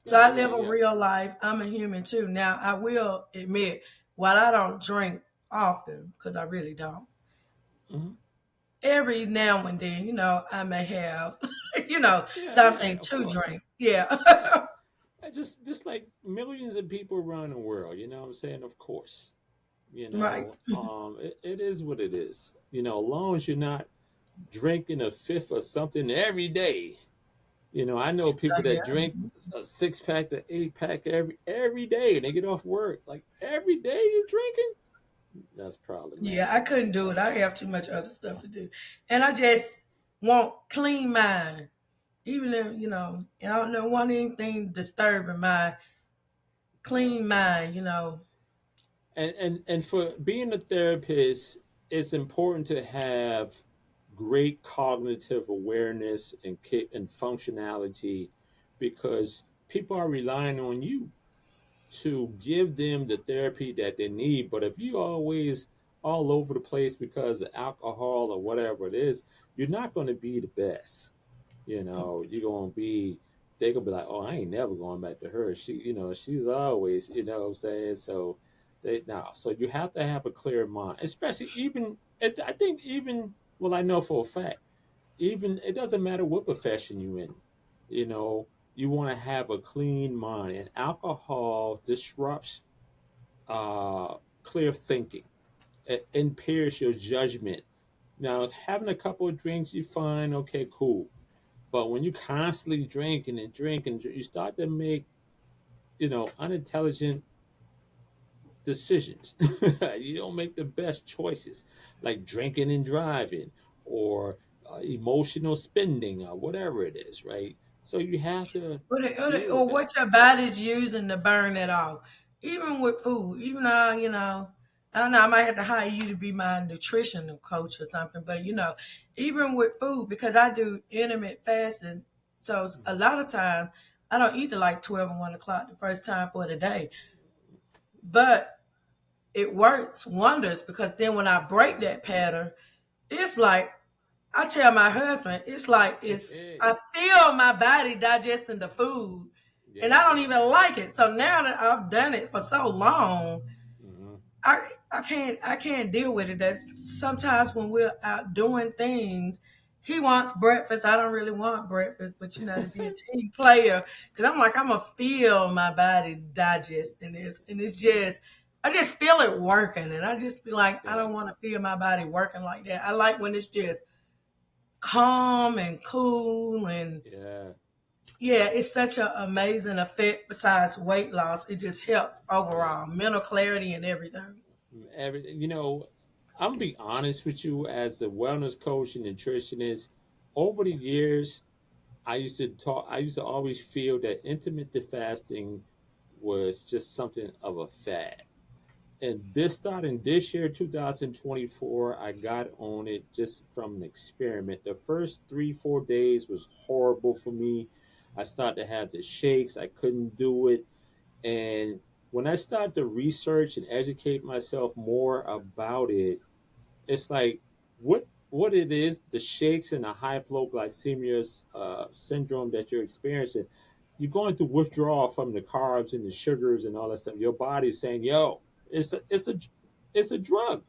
So Yeah, I yeah, live a yeah. real life. I'm a human too. Now, I will admit, while I don't drink often, because I really don't, Hmm. every now and then, I may have, Yeah, yeah, something of to course. drink. Yeah. Yeah. Just like millions of people around the world, you know what I'm saying? Of course. Right. It is what it is. As long as you're not drinking a fifth or something every day. I know people that Yeah. drink a 6 pack to 8 pack every day and they get off work. Like every day you're drinking? That's Yeah, problematic. I couldn't do it. I have too much other stuff to do. And I just want clean mind. Even if, and I don't want anything disturbing my clean mind. And for being a therapist, it's important to have great cognitive awareness and functionality because people are relying on you to give them the therapy that they need. But if you always all over the place because of alcohol or whatever it is, you're not going to be the best. You're going to be, they're going to be like, oh, I ain't never going back to her. She's always, you know what I'm saying? So so you have to have a clear mind, especially I think even, well, I know for a fact, even it doesn't matter what profession you're in, you know, you want to have a clean mind, and alcohol disrupts clear thinking. It impairs your judgment. Now, having a couple of drinks, you fine, okay, cool. But when you constantly drink and you start to make, unintelligent decisions. You don't make the best choices, like drinking and driving, or emotional spending, or whatever it is, right? So you have to deal Or with that. what your body's using to burn it off. Even with food, even though, I don't know, I might have to hire you to be my nutritional coach or something, but even with food, because I do intermittent fasting, so a lot of time I don't eat till like 12 and 1 o'clock the first time for the day. But it works wonders because then when I break that pattern, it's like I tell my husband, it's like I feel my body digesting the food and I Yeah. don't even like it. So now that I've done it for so long, Hmm. I can't deal with it. That sometimes when we're out doing things, he wants breakfast. I don't really want breakfast, but to be a team player, because I'm like, I'm gonna feel my body digesting this, and I just feel it working, and I just be like, I Yeah, don't want to feel my body working like that. I like when it's just calm and cool, and yeah, yeah, it's such an amazing effect. Besides weight loss, it just helps yeah. overall mental clarity and everything. Everything, I'm gonna be honest with you as a wellness coach and nutritionist. Over the years, I used to always feel that intermittent fasting was just something of a fad. And this starting this year, 2024, I got on it just from an experiment. The first 3, 4 days was horrible for me. I started to have the shakes. I couldn't do it. And when I started to research and educate myself more about it, it's like what it is, the shakes and the hypoglycemia syndrome that you're experiencing. You're going through withdrawal from the carbs and the sugars and all that stuff. Your body's saying, "Yo, it's a drug.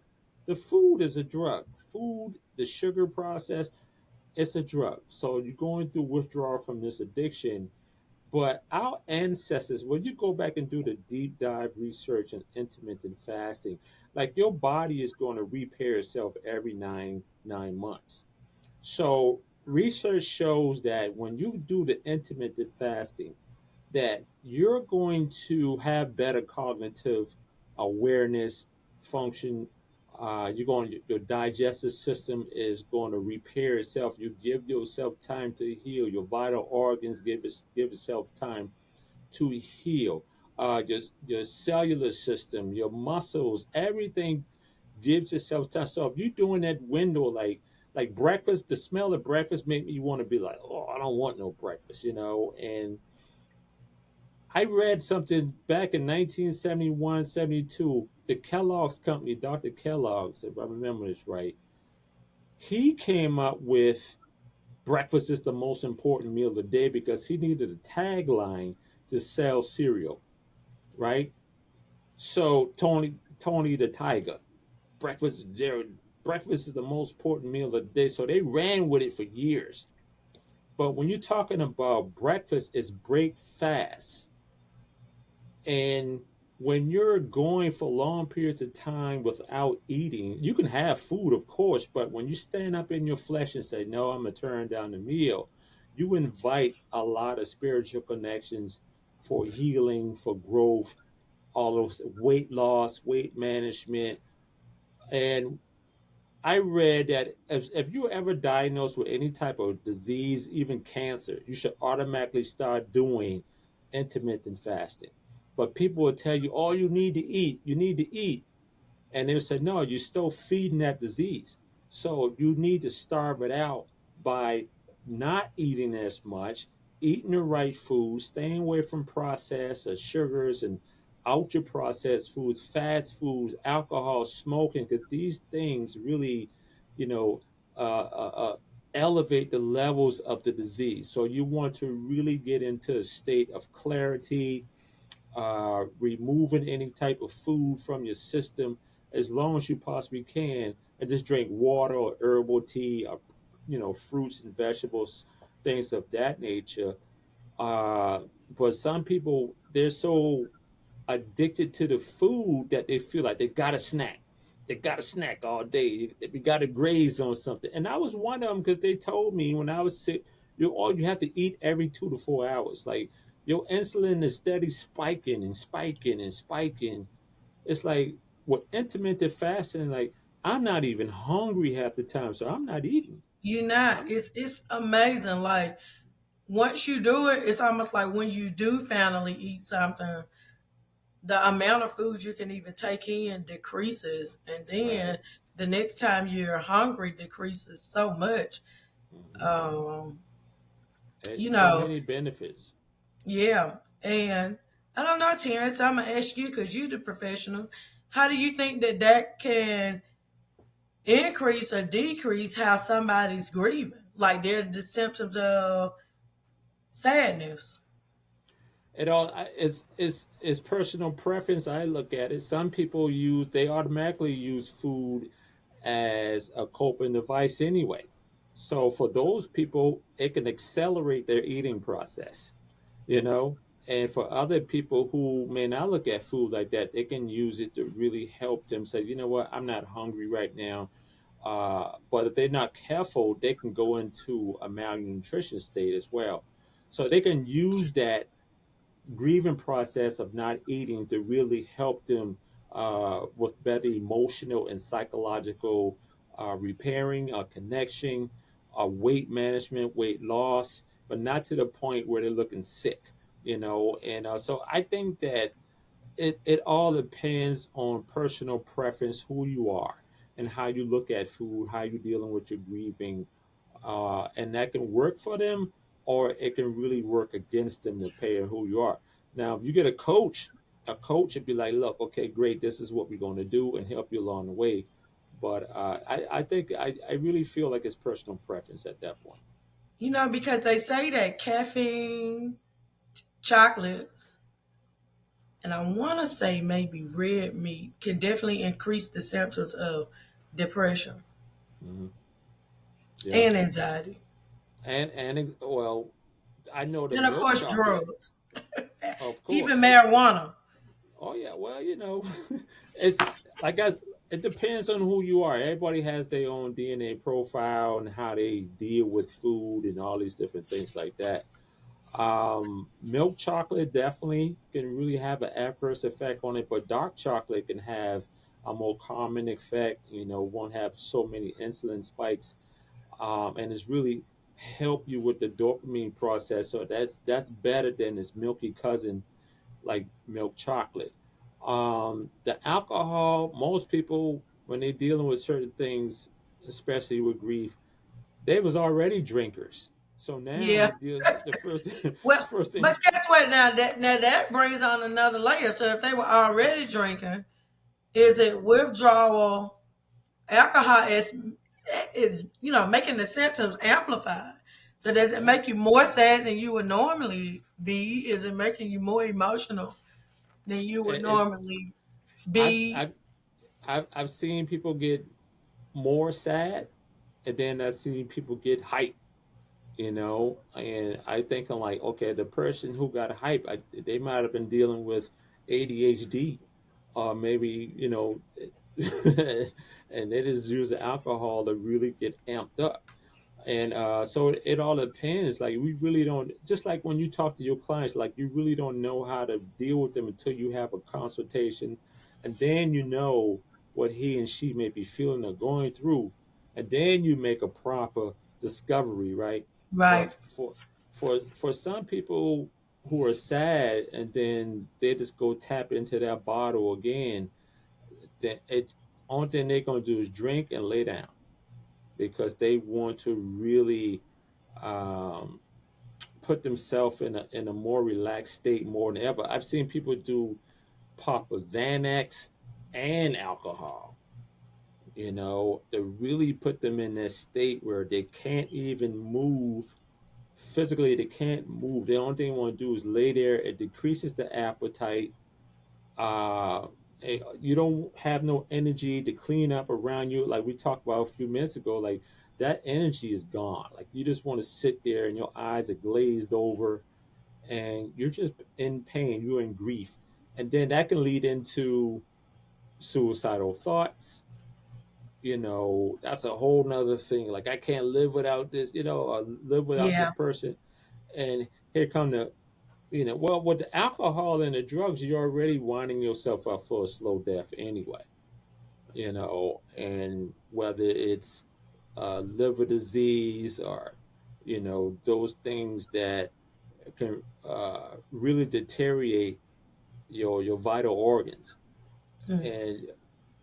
The food is a drug. Food, the sugar process, it's a drug." So you're going through withdrawal from this addiction, but our ancestors, when you go back and do the deep dive research on intermittent fasting, like your body is going to repair itself every nine months. So research shows that when you do the intermittent fasting, that you're going to have better cognitive awareness function. Your digestive system is going to repair itself. You give yourself time to heal. Your vital organs give itself time to heal. Your cellular system, your muscles, everything gives yourself time. So if you're doing that window, like breakfast, the smell of breakfast make me want to be like, oh, I don't want no breakfast. And I read something back in 1971, 72. The Kellogg's company, Dr. Kellogg's, if I remember this right, he came up with breakfast is the most important meal of the day because he needed a tagline to sell cereal, right? So Tony the Tiger, breakfast breakfast is the most important meal of the day. So they ran with it for years. But when you're talking about breakfast, it's break fast. And when you're going for long periods of time without eating, you can have food, of course, but when you stand up in your flesh and say, "No, I'm going to turn down the meal," you invite a lot of spiritual connections for healing, for growth, all those weight loss, weight management. And I read that if you're ever diagnosed with any type of disease, even cancer, you should automatically start doing intermittent fasting. But people will tell you, "Oh, you need to eat." And they said, no, you're still feeding that disease. So you need to starve it out by not eating as much, eating the right food, staying away from processed sugars and ultra processed foods, fast foods, alcohol, smoking, because these things really, you know, elevate the levels of the disease. So you want to really get into a state of clarity, removing any type of food from your system as long as you possibly can, and just drink water or herbal tea or fruits and vegetables, things of that nature. Uh, but some people, they're so addicted to the food that they feel like they gotta snack. They gotta snack all day. They gotta graze on something. And I was one of them because they told me when I was sick, you have to eat every 2 to 4 hours. Like your insulin is steady spiking and spiking and spiking. It's like with intermittent fasting, like I'm not even hungry half the time, so I'm not eating. You're not. It's amazing. Like once you do it, it's almost like when you do finally eat something, the amount of food you can even take in decreases, and Right. then the next time you're hungry decreases so much. Hmm. Um, you So know, many benefits. yeah. And I don't know, Terrence. I'm gonna ask you because you're the professional. How do you think that can increase or decrease how somebody's grieving? Like they're the symptoms of sadness. It all is personal preference. I look at it. Some people automatically use food as a coping device anyway. So for those people, it can accelerate their eating process, you know. And for other people who may not look at food like that, they can use it to really help them say, you know what, I'm not hungry right now. But if they're not careful, they can go into a malnutrition state as well. So they can use that grieving process of not eating to really help them with better emotional and psychological repairing, connection, weight management, weight loss, but not to the point where they're looking sick, you know. And so I think that it all depends on personal preference, who you are, and how you look at food, how you're dealing with your grieving, and that can work for them, or it can really work against them depending on who you are. Now, if you get a coach would be like, look, okay, great, this is what we're going to do, and help you along the way. But I think I really feel like it's personal preference at that point. You know, because they say that caffeine, chocolates, and I want to say maybe red meat can definitely increase the symptoms of depression Hmm. Yeah, and anxiety. well, I know the And of milk course, chocolate, drugs, of even course. marijuana. Oh yeah, well, it's like I, it depends on who you are. Everybody has their own DNA profile and how they deal with food and all these different things like that. Milk chocolate definitely can really have an adverse effect on it, but dark chocolate can have a more common effect. Won't have so many insulin spikes, and it's really help you with the dopamine process. So that's better than its milky cousin like milk chocolate. The alcohol, most people when they're dealing with certain things, especially with grief, they was already drinkers. So now Yeah. the first the Well, first but thing. guess what? Now that brings on another layer. So if they were already drinking, is it withdrawal? Alcohol is making the symptoms amplified. So does it Yeah, make you more sad than you would normally be? Is it making you more emotional than you would it, normally I've, be? I've I've seen people get more sad, and then I've seen people get hype. And I think I'm like, okay, the person who got hype, they might have been dealing with ADHD, or maybe and they just use the alcohol to really get amped up. And so it all depends. Like, we really don't, just like when you talk to your clients, like, you really don't know how to deal with them until you have a consultation, and then what he and she may be feeling or going through, and then you make a proper discovery, right? But Right. for some people who are sad and then they just go tap into that bottle again, then it's only thing they're gonna do is drink and lay down, because they want to really um, put themselves in a more relaxed state more than ever. I've seen people do pop a Xanax and alcohol, to really put them in that state where they can't even move physically. They can't move. The only thing they want to do is lay there. It decreases the appetite. uh you don't have no energy to clean up around you, like we talked about a few minutes ago. Like, that energy is gone. Like, you just want to sit there and your eyes are glazed over, and you're just in pain, you're in grief, and then that can lead into suicidal thoughts. That's a whole nother thing. Like, I can't live without this, or live without this Yeah. person. And here come well, with the alcohol and the drugs, you're already winding yourself up for a slow death anyway. And whether it's liver disease, or those things that can really deteriorate your vital organs, Mm. and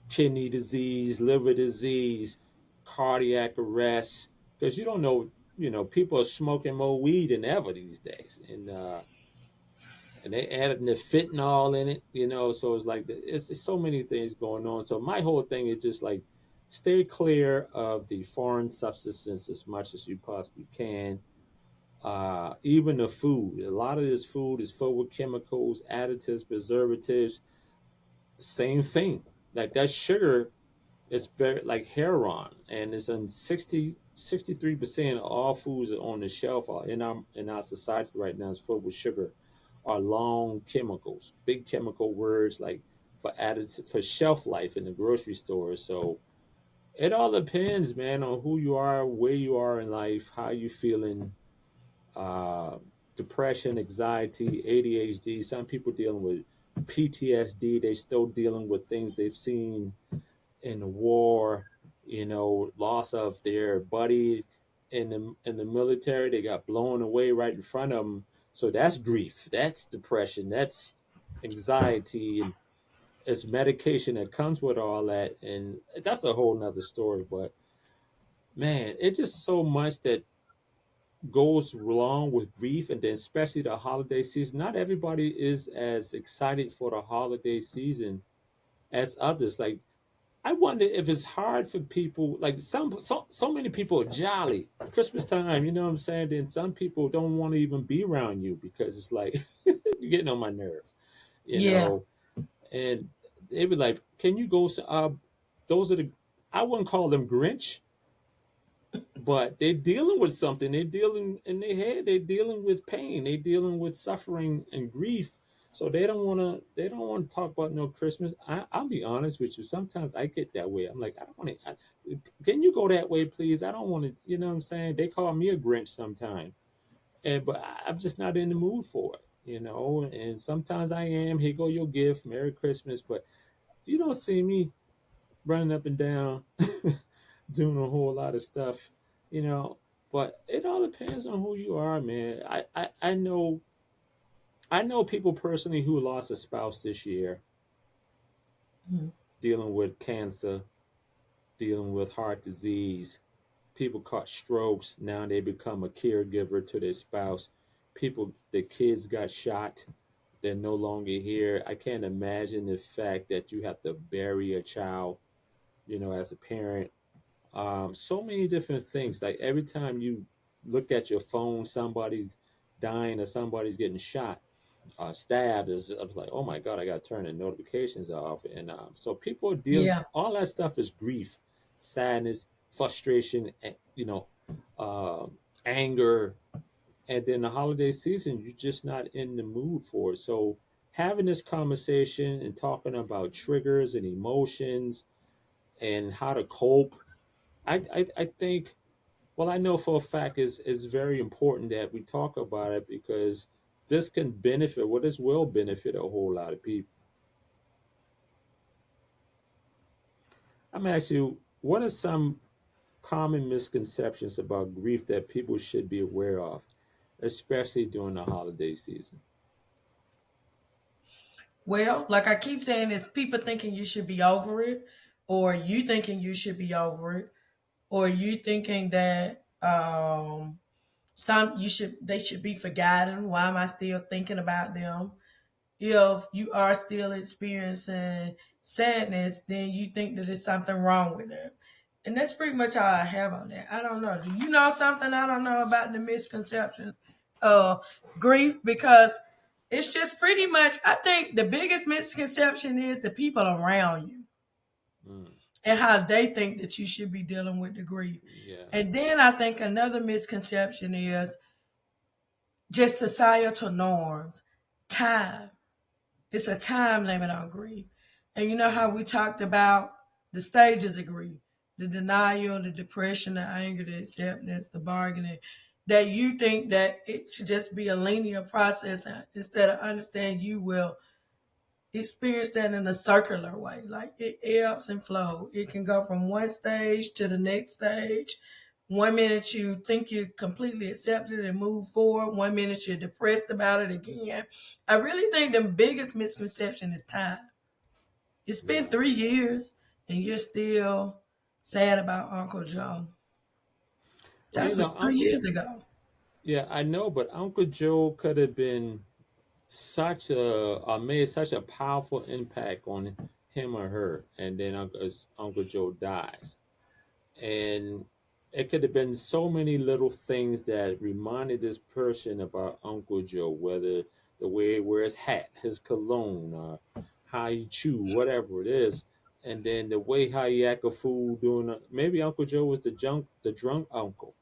kidney disease, liver disease, cardiac arrest, because you don't know. People are smoking more weed than ever these days, and they added the fentanyl in it, so it's like it's so many things going on. So my whole thing is just like, stay clear of the foreign substances as much as you possibly can. Even the food, a lot of this food is filled with chemicals, additives, preservatives. Same thing. Like, that sugar is very like heroin, and it's in 60 63% of all foods that are on the shelf are in our society right now is filled with sugar, are long chemicals, big chemical words like for added for shelf life in the grocery store. So it all depends, man, on who you are, where you are in life, how you feeling. Uh, Depression, anxiety, ADHD. Some people dealing with PTSD. They still dealing with things they've seen in the war, loss of their buddy in the military. They got blown away right in front of them. So that's grief. That's depression. That's anxiety, and it's medication that comes with all that. And that's a whole nother story. But man, it's just so much that goes along with grief, and then especially the holiday season. Not everybody is as excited for the holiday season as others. Like, I wonder if it's hard for people. Like so many people are jolly Christmas time. You know what I'm saying? Then some people don't want to even be around you because it's like you're getting on my nerve. You Yeah. know, and they be like, "Can you go?" Those are the I wouldn't call them Grinch, but they're dealing with something. They're dealing in their head. They're dealing with pain. They're dealing with suffering and grief. So they don't want to. They don't want to talk about no Christmas. I'll be honest with you. Sometimes I get that way. I'm like, I don't want to. Can you go that way, please? I don't want to. You know what I'm saying? They call me a Grinch sometimes, but I'm just not in the mood for it. And sometimes I am. Here go your gift, Merry Christmas. But you don't see me running up and down, doing a whole lot of stuff, you know. But it all depends on who you are, man. I know people personally who lost a spouse this year, Mhm. dealing with cancer, dealing with heart disease. People caught strokes. Now they become a caregiver to their spouse. People, the kids got shot. They're no longer here. I can't imagine the fact that you have to bury a child, as a parent. So many different things. Like every time you look at your phone, somebody's dying or somebody's getting shot, stabbed. I was like, oh my god, I got to turn the notifications off. And so people deal. Yeah. All that stuff is grief, sadness, frustration, um, anger, and then the holiday season, you're just not in the mood for it. So having this conversation and talking about triggers and emotions and how to cope, I think, well, I know for a fact is very important that we talk about it because this can benefit, well, this will benefit a whole lot of people. I'm asking you, what are some common misconceptions about grief that people should be aware of, especially during the holiday season? Well, like I keep saying, it's people thinking you should be over it, or you thinking you should be over it, or you thinking that some you should they should be forgotten. Why am I still thinking about them? If you are still experiencing sadness, then you think that there's something wrong with them. And that's pretty much all I have on that. I don't know. Do you know something I don't know about the misconception of grief? Because it's just pretty much, I think the biggest misconception is the people around you Mm, and how they think that you should be dealing with the grief. yeah, And then I think another misconception is just societal norms, time. It's a time limit on grief. And you know how we talked about the stages of grief, the denial, the depression, the anger, the acceptance, the bargaining, that you think that it should just be a linear process instead of understand you will experience that in a circular way. Like it ebbs and flows. It can go from one stage to the next stage. One minute you think you completely accepted and move forward. One minute you're depressed about it again. I really think the biggest misconception is time. It's been yeah. 3 years and you're still sad about Uncle Joe. Well, That was three Uncle, years ago. yeah, I know, but Uncle Joe could have been made such a powerful impact on him or her, and then Uncle Joe dies. And it could have been so many little things that reminded this person about Uncle Joe, whether the way he wears his hat, his cologne, how he chew, whatever it is. And then the way how he act a fool doing maybe Uncle Joe was the drunk uncle,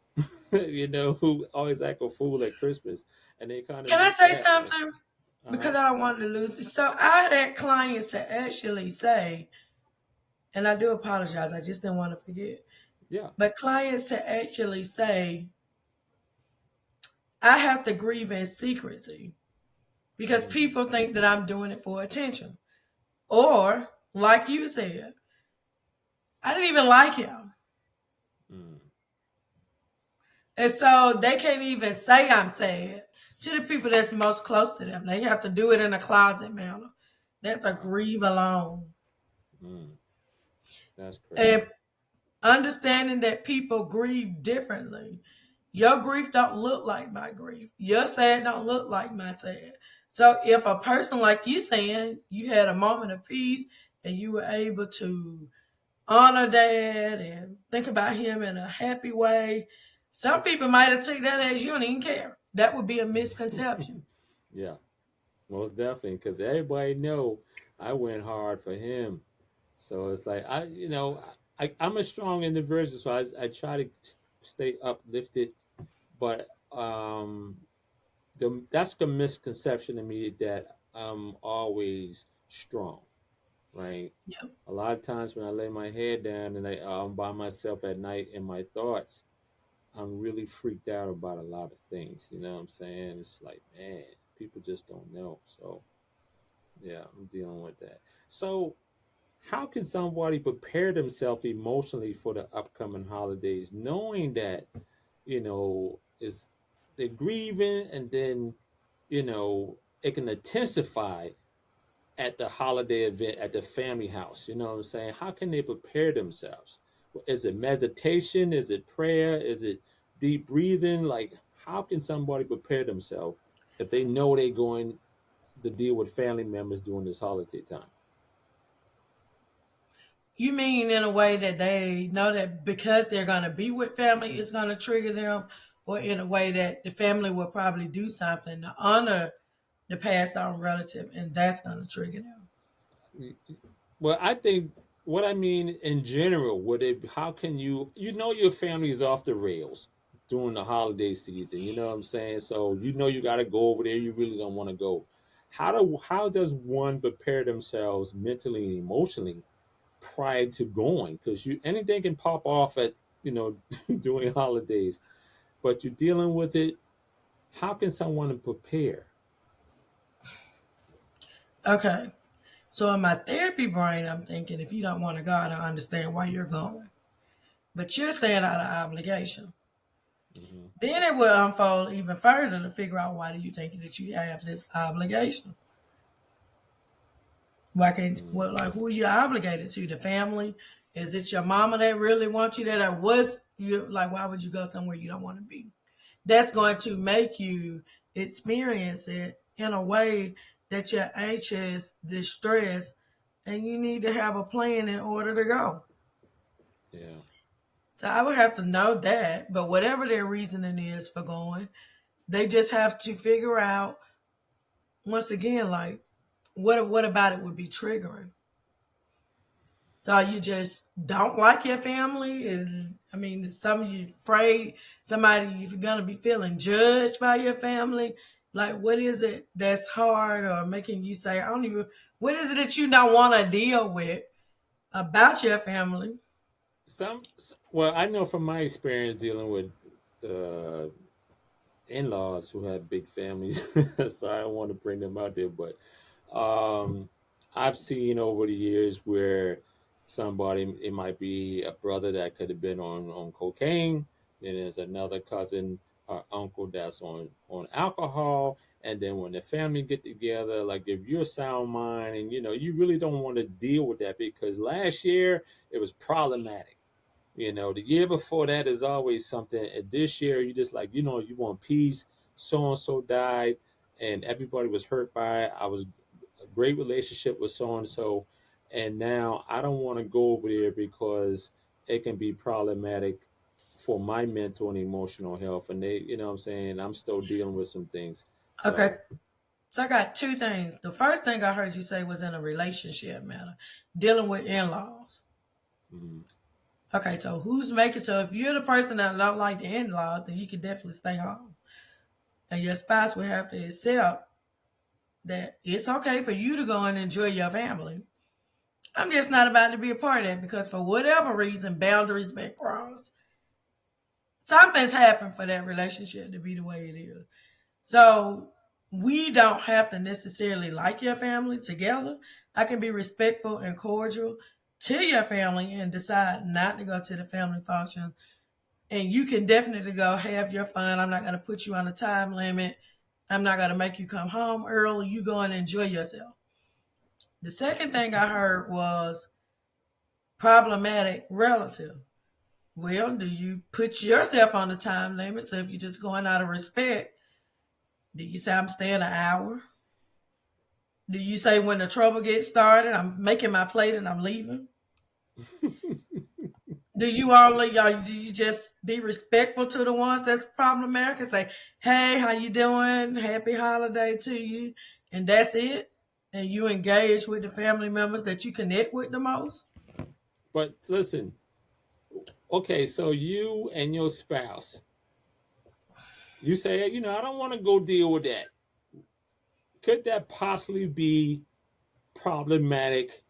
who always act a fool at Christmas, and they kind of Can I use say that. something? Uh huh. Because I don't want to lose it. So I had clients to actually say, and I do apologize, I just didn't want to forget. Yeah. But clients to actually say, I have to grieve in secrecy because Mm, people think that I'm doing it for attention. Or, like you said, I didn't even like him. mm, And so they can't even say I'm sad to the people that's most close to them. They have to do it in a closet manner. They have to wow. grieve alone. Mm, that's And crazy. understanding that people grieve differently. Your grief don't look like my grief. Your sad don't look like my sad. So if a person like you saying you had a moment of peace and you were able to honor that and think about him in a happy way, some people might have taken that as you don't even care. That would be a misconception. Yeah, most definitely, because everybody know I went hard for him. So it's like I'm a strong individual, so I try to stay uplifted. But that's the misconception to me that I'm always strong, right? Yep. A lot of times when I lay my head down and I'm by myself at night in my thoughts, I'm really freaked out about a lot of things. You know what I'm saying? It's like, man, people just don't know. So yeah, I'm dealing with that. So how can somebody prepare themselves emotionally for the upcoming holidays, knowing that is they're grieving, and then it can intensify at the holiday event at the family house. You know what I'm saying? How can they prepare themselves? Is it meditation? Is it prayer? Is it deep breathing? Like, how can somebody prepare themselves if they know they're going to deal with family members during this holiday time? You mean in a way that they know that because they're going to be with family, it's going to trigger them, or in a way that the family will probably do something to honor the passed on relative, and that's going to trigger them? Well, I think what I mean in general, how can your family is off the rails during the holiday season, you know what I'm saying? So you got to go over there, you really don't want to go. How does one prepare themselves mentally and emotionally prior to going? Because anything can pop off at during holidays, but you're dealing with it. How can someone prepare? Okay. So in my therapy brain, I'm thinking if you don't want to go, I don't understand why you're going. But you're saying out of obligation. Hmm. Then it will unfold even further to figure out why do you think that you have this obligation? Why can't well like who are you obligated to? The family? Is it your mama that really wants you there? That was you like why would you go somewhere you don't want to be? That's going to make you experience it in a way that you're anxious, distressed, and you need to have a plan in order to go. Yeah. So I would have to know that, but whatever their reasoning is for going, they just have to figure out once again, like what about it would be triggering. So you just don't like your family, and I mean, some of you afraid somebody you're gonna be feeling judged by your family. Like, what is it that's hard or making you say, I don't even. What is it that you don't want to deal with about your family? Well, I know from my experience dealing with uh, in-laws who have big families, so I don't want to bring them out there, but um, I've seen over the years where somebody, it might be a brother that could have been on cocaine, then there's another cousin or uncle that's on alcohol, and then when the family get together, like if you're sound mind and you really don't want to deal with that because last year it was problematic. The year before that is always something. And this year, you just like, you want peace. So and so died, and everybody was hurt by it. I was a great relationship with so and so, and now I don't want to go over there because it can be problematic for my mental and emotional health. And they, what I'm saying, I'm still dealing with some things. Okay, So, So I got two things. The first thing I heard you say was in a relationship matter, dealing with in-laws. Mhm. Okay, so who's making, so if you're the person that don't like the in-laws, then you can definitely stay home. And your spouse will have to accept that it's okay for you to go and enjoy your family. I'm just not about to be a part of that because for whatever reason, boundaries been crossed. Something's happened for that relationship to be the way it is. So we don't have to necessarily like your family together. I can be respectful and cordial to your family and decide not to go to the family function. And you can definitely go have your fun. I'm not going to put you on a time limit. I'm not going to make you come home early. You go and enjoy yourself. The second thing I heard was problematic relative. Well, do you put yourself on the time limit? So if you're just going out of respect, do you say I'm staying an hour? Do you say when the trouble gets started, I'm making my plate and I'm leaving? Do you just be respectful to the ones that's problematic and say, "Hey, how you doing? Happy holiday to you," and that's it? And you engage with the family members that you connect with the most? But listen, okay, so you and your spouse, you say, I don't want to go deal with that. Could that possibly be problematic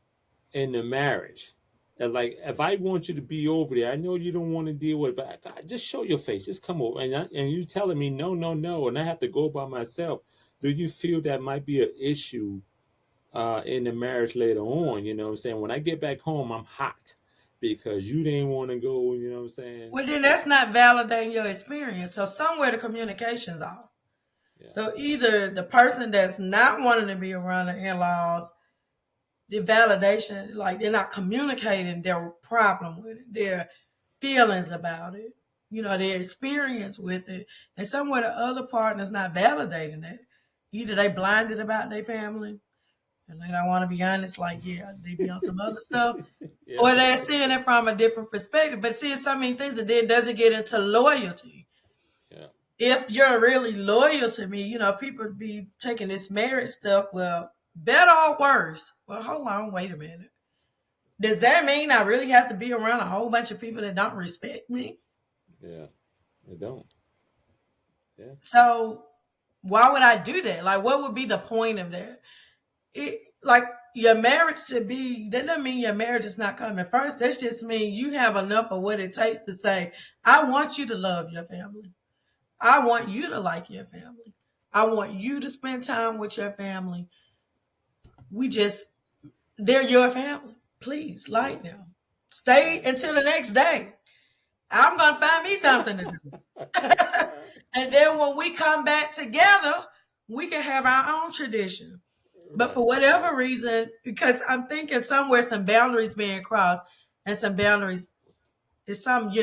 in the marriage? And like, if I want you to be over there, I know you don't want to deal with it, but God, just show your face, just come over, and you telling me no, no, no, and I have to go by myself. Do you feel that might be an issue in the marriage later on? You know what I'm saying? When I get back home, I'm hot because you didn't want to go. You know what I'm saying? Well, then that's not validating your experience. So somewhere the communication's off. Yeah. So either the person that's not wanting to be around the in-laws, the validation, like they're not communicating their problem with it, their feelings about it, their experience with it. And somewhere the other partner's not validating that. Either they blinded about their family and they don't want to be honest, like, yeah, they be on some other stuff, Yeah. or they're seeing it from a different perspective. But see, so many things that then doesn't get into loyalty. Yeah. If you're really loyal to me, people be taking this marriage stuff, well, better or worse. Well, hold on, wait a minute. Does that mean I really have to be around a whole bunch of people that don't respect me? Yeah. They don't. Yeah. So why would I do that? Like, what would be the point of that? Like, your marriage should be, that doesn't mean your marriage is not coming first. That's just mean you have enough of what it takes to say, I want you to love your family. I want you to like your family. I want you to spend time with your family. They're your family. Please like them. Stay until the next day. I'm going to find me something to do. And then when we come back together, we can have our own tradition. But for whatever reason, because I'm thinking somewhere some boundaries being crossed and some boundaries is something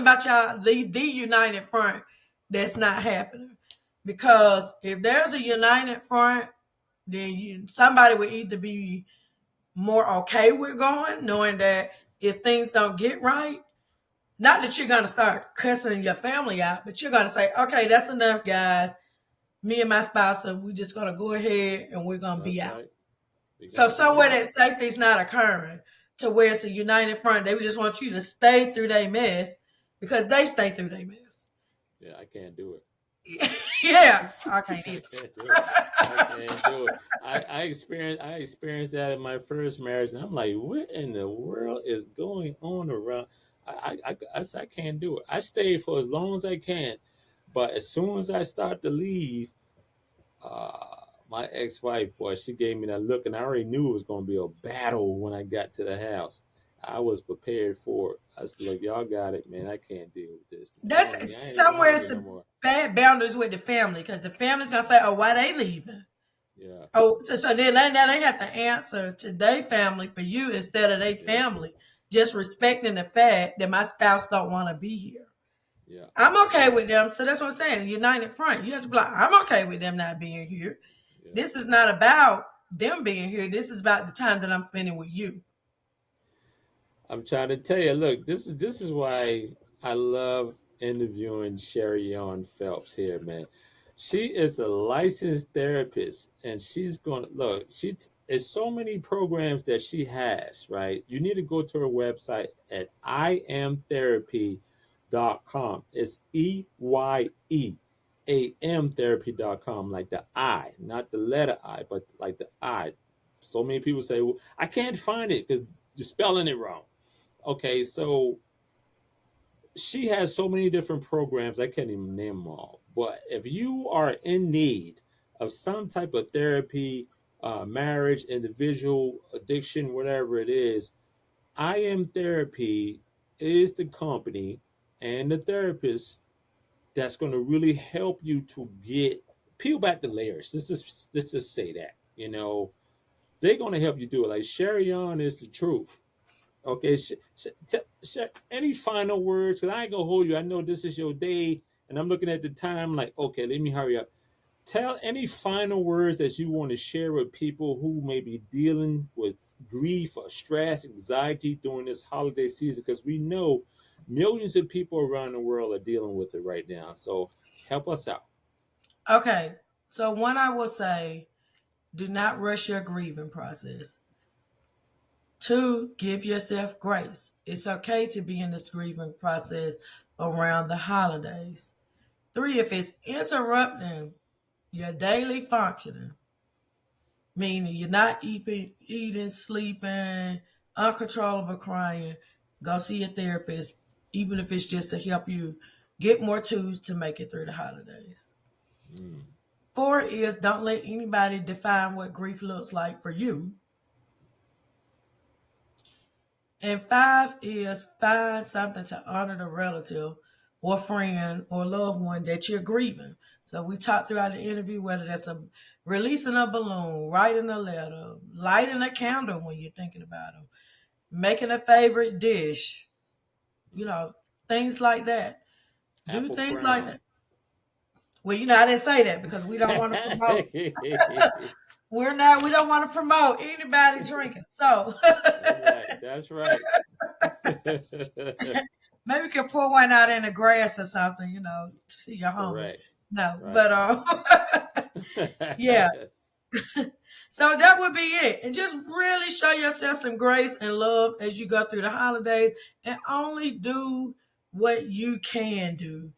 about y'all, the united front that's not happening. Because if there's a united front, then somebody would either be more okay with going, knowing that if things don't get right, not that you're gonna start cussing your family out, but you're gonna say, okay, that's enough, guys. Me and my spouse, we just gonna go ahead and we're gonna be That's out. right. We So gotta be somewhere out. that safety's not occurring to where it's a united front. They just want you to stay through their mess because they stay through their mess. Yeah, I can't do it. Yeah, I can't I either. can't do it. I can't do it. I experienced that in my first marriage, and I'm like, what in the world is going on around? I can't do it. I stayed for as long as I can, but as soon as I start to leave, uh, my ex-wife, boy, she gave me that look, and I already knew it was going to be a battle when I got to the house. I was prepared for it. I said, look, y'all got it, man. I can't deal with this, man. I ain't Somewhere going it's here no more. bad boundaries with the family because the family's gonna say, "Oh, why they leaving?" Yeah, Oh, so then now they have to answer to their family for you instead of their yeah, family, just respecting the fact that my spouse don't want to be here. yeah, I'm okay exactly. with them, so that's what I'm saying. United front. You have to be like, I'm okay with them not being here. Yeah. This is not about them being here. This is about the time that I'm spending with you. I'm trying to tell you, look, this is why I love interviewing Sherry Yarn Phelps here, man. She is a licensed therapist, and she's going to look. It's so many programs that she has. Right, you need to go to her website at iamtherapy.com. It's EYEAM therapy.com, like the I, not the letter I, but like the I. So many people say, well, I can't find it because you're spelling it wrong. Okay, so she has so many different programs, I can't even name them all. But if you are in need of some type of therapy, marriage, individual, addiction, whatever it is, I Am Therapy is the company and the therapist that's going to really help you to get peel back the layers. Let's just say that. They're going to help you do it. Like Sherry on is the truth. Okay, any final words? Because I ain't gonna hold you. I know this is your day, and I'm looking at the time. Like, okay, let me hurry up. Tell any final words that you want to share with people who may be dealing with grief or stress, anxiety during this holiday season. Because we know millions of people around the world are dealing with it right now. So help us out. Okay. So one I will say, do not rush your grieving process. Two, give yourself grace. It's okay to be in this grieving process around the holidays. Three, if it's interrupting your daily functioning, meaning you're not eating, sleeping, uncontrollable crying, go see a therapist, even if it's just to help you get more tools to make it through the holidays. Mm, Four is don't let anybody define what grief looks like for you. And five is find something to honor the relative or friend or loved one that you're grieving. So we talked throughout the interview whether that's a releasing a balloon, writing a letter, lighting a candle when you're thinking about them, making a favorite dish, you know, things like that. Do apple things like crumb. that. Well, I didn't say that because we don't want to promote. We don't want to promote anybody drinking. So That's right. That's right. maybe we can pour one out in the grass or something, to see your homie. Correct. No, Right. but yeah. So that would be it. And just really show yourself some grace and love as you go through the holidays and only do what you can do.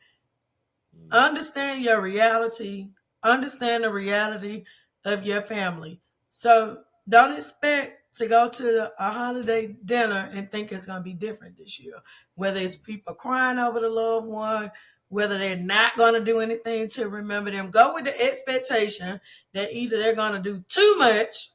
Mm, Understand your reality, understand the reality of your family. So don't expect to go to a holiday dinner and think it's going to be different this year. Whether it's people crying over the loved one, whether they're not going to do anything to remember them, go with the expectation that either they're going to do too much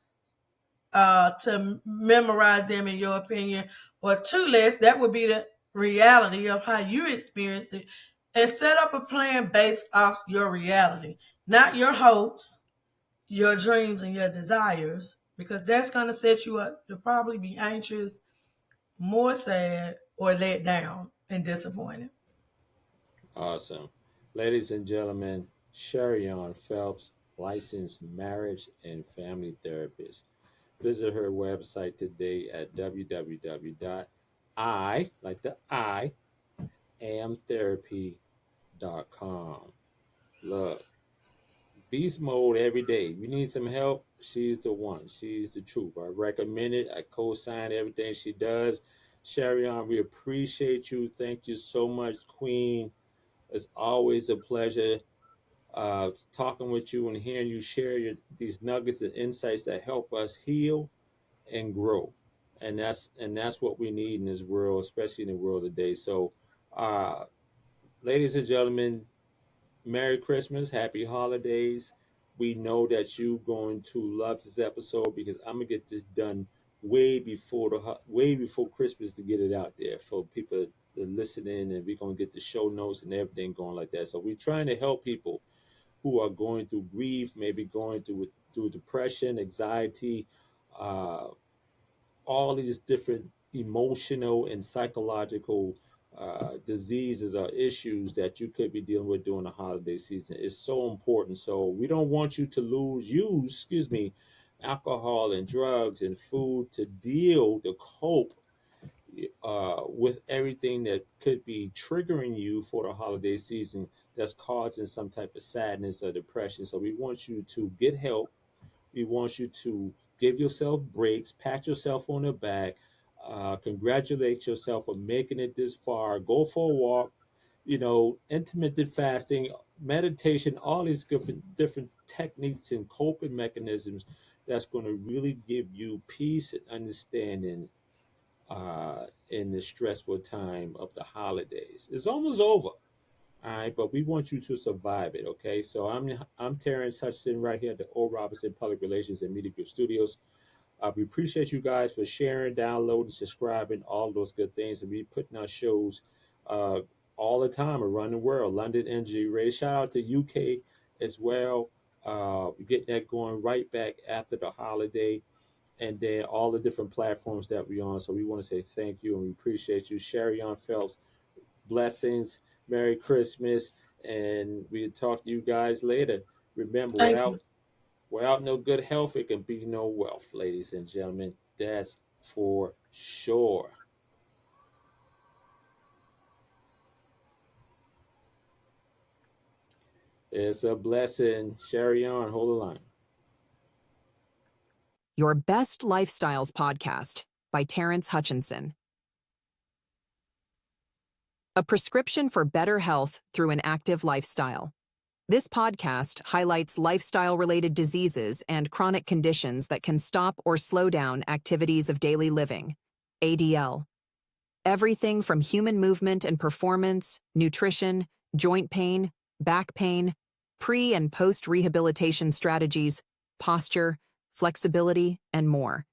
to memorize them, in your opinion, or too less. That would be the reality of how you experience it, and set up a plan based off your reality, not your hopes, your dreams, and your desires, because that's going to set you up to probably be anxious, more sad, or let down and disappointed. awesome. Ladies and gentlemen, Sherry on Phelps, licensed marriage and family therapist. Visit her website today at www.I, like the I, amtherapy.com. Look, beast mode every day. If you need some help, she's the one. She's the truth. I recommend it. I co-sign everything she does. Sherry on, we appreciate you. Thank you so much, Queen. It's always a pleasure talking with you and hearing you share these nuggets and insights that help us heal and grow. And that's what we need in this world, especially in the world today. So, uh, ladies and gentlemen, Merry Christmas, Happy Holidays. We know that you going to love this episode because I'm gonna get this done way before Christmas to get it out there for people to listen in, and we're gonna get the show notes and everything going like that. So we're trying to help people who are going through grief, maybe going through depression, anxiety, uh, all these different emotional and psychological diseases or issues that you could be dealing with during the holiday season. Is so important. So we don't want you to excuse me, alcohol and drugs and food to cope with everything that could be triggering you for the holiday season that's causing some type of sadness or depression. So we want you to get help. We want you to give yourself breaks, pat yourself on the back, congratulate yourself for making it this far. Go for a walk, intermittent fasting, meditation, all these different techniques and coping mechanisms that's going to really give you peace and understanding in the stressful time of the holidays. It's almost over. All right, but we want you to survive it. Okay, so I'm Terrence Hudson right here at the O Robinson Public Relations and Media Group Studios. We appreciate you guys for sharing, downloading, subscribing, all those good things, and we putting our shows uh, all the time around the world. London NG Radio. Shout out to UK as well. We're getting that going right back after the holiday, and then all the different platforms that we're on. So we want to say thank you and we appreciate you. Sherry on Phelps, blessings, Merry Christmas, and we'll talk to you guys later. Remember, Thank you. without no good health, it can be no wealth, ladies and gentlemen. That's for sure. It's a blessing. Sherry on, hold the line. Your Best Lifestyles Podcast by Terrence Hutchinson. A prescription for better health through an active lifestyle. This podcast highlights lifestyle-related diseases and chronic conditions that can stop or slow down activities of daily living, ADL. Everything from human movement and performance, nutrition, joint pain, back pain, pre- and post-rehabilitation strategies, posture, flexibility, and more.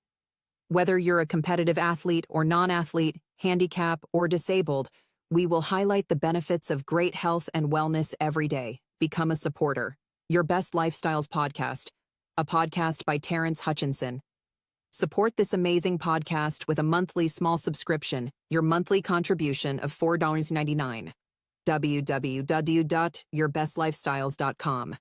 Whether you're a competitive athlete or non-athlete, handicap, or disabled, we will highlight the benefits of great health and wellness every day. Become a supporter. Your Best Lifestyles Podcast, a podcast by Terrence Hutchinson. Support this amazing podcast with a monthly small subscription, your monthly contribution of $4.99. www.yourbestlifestyles.com.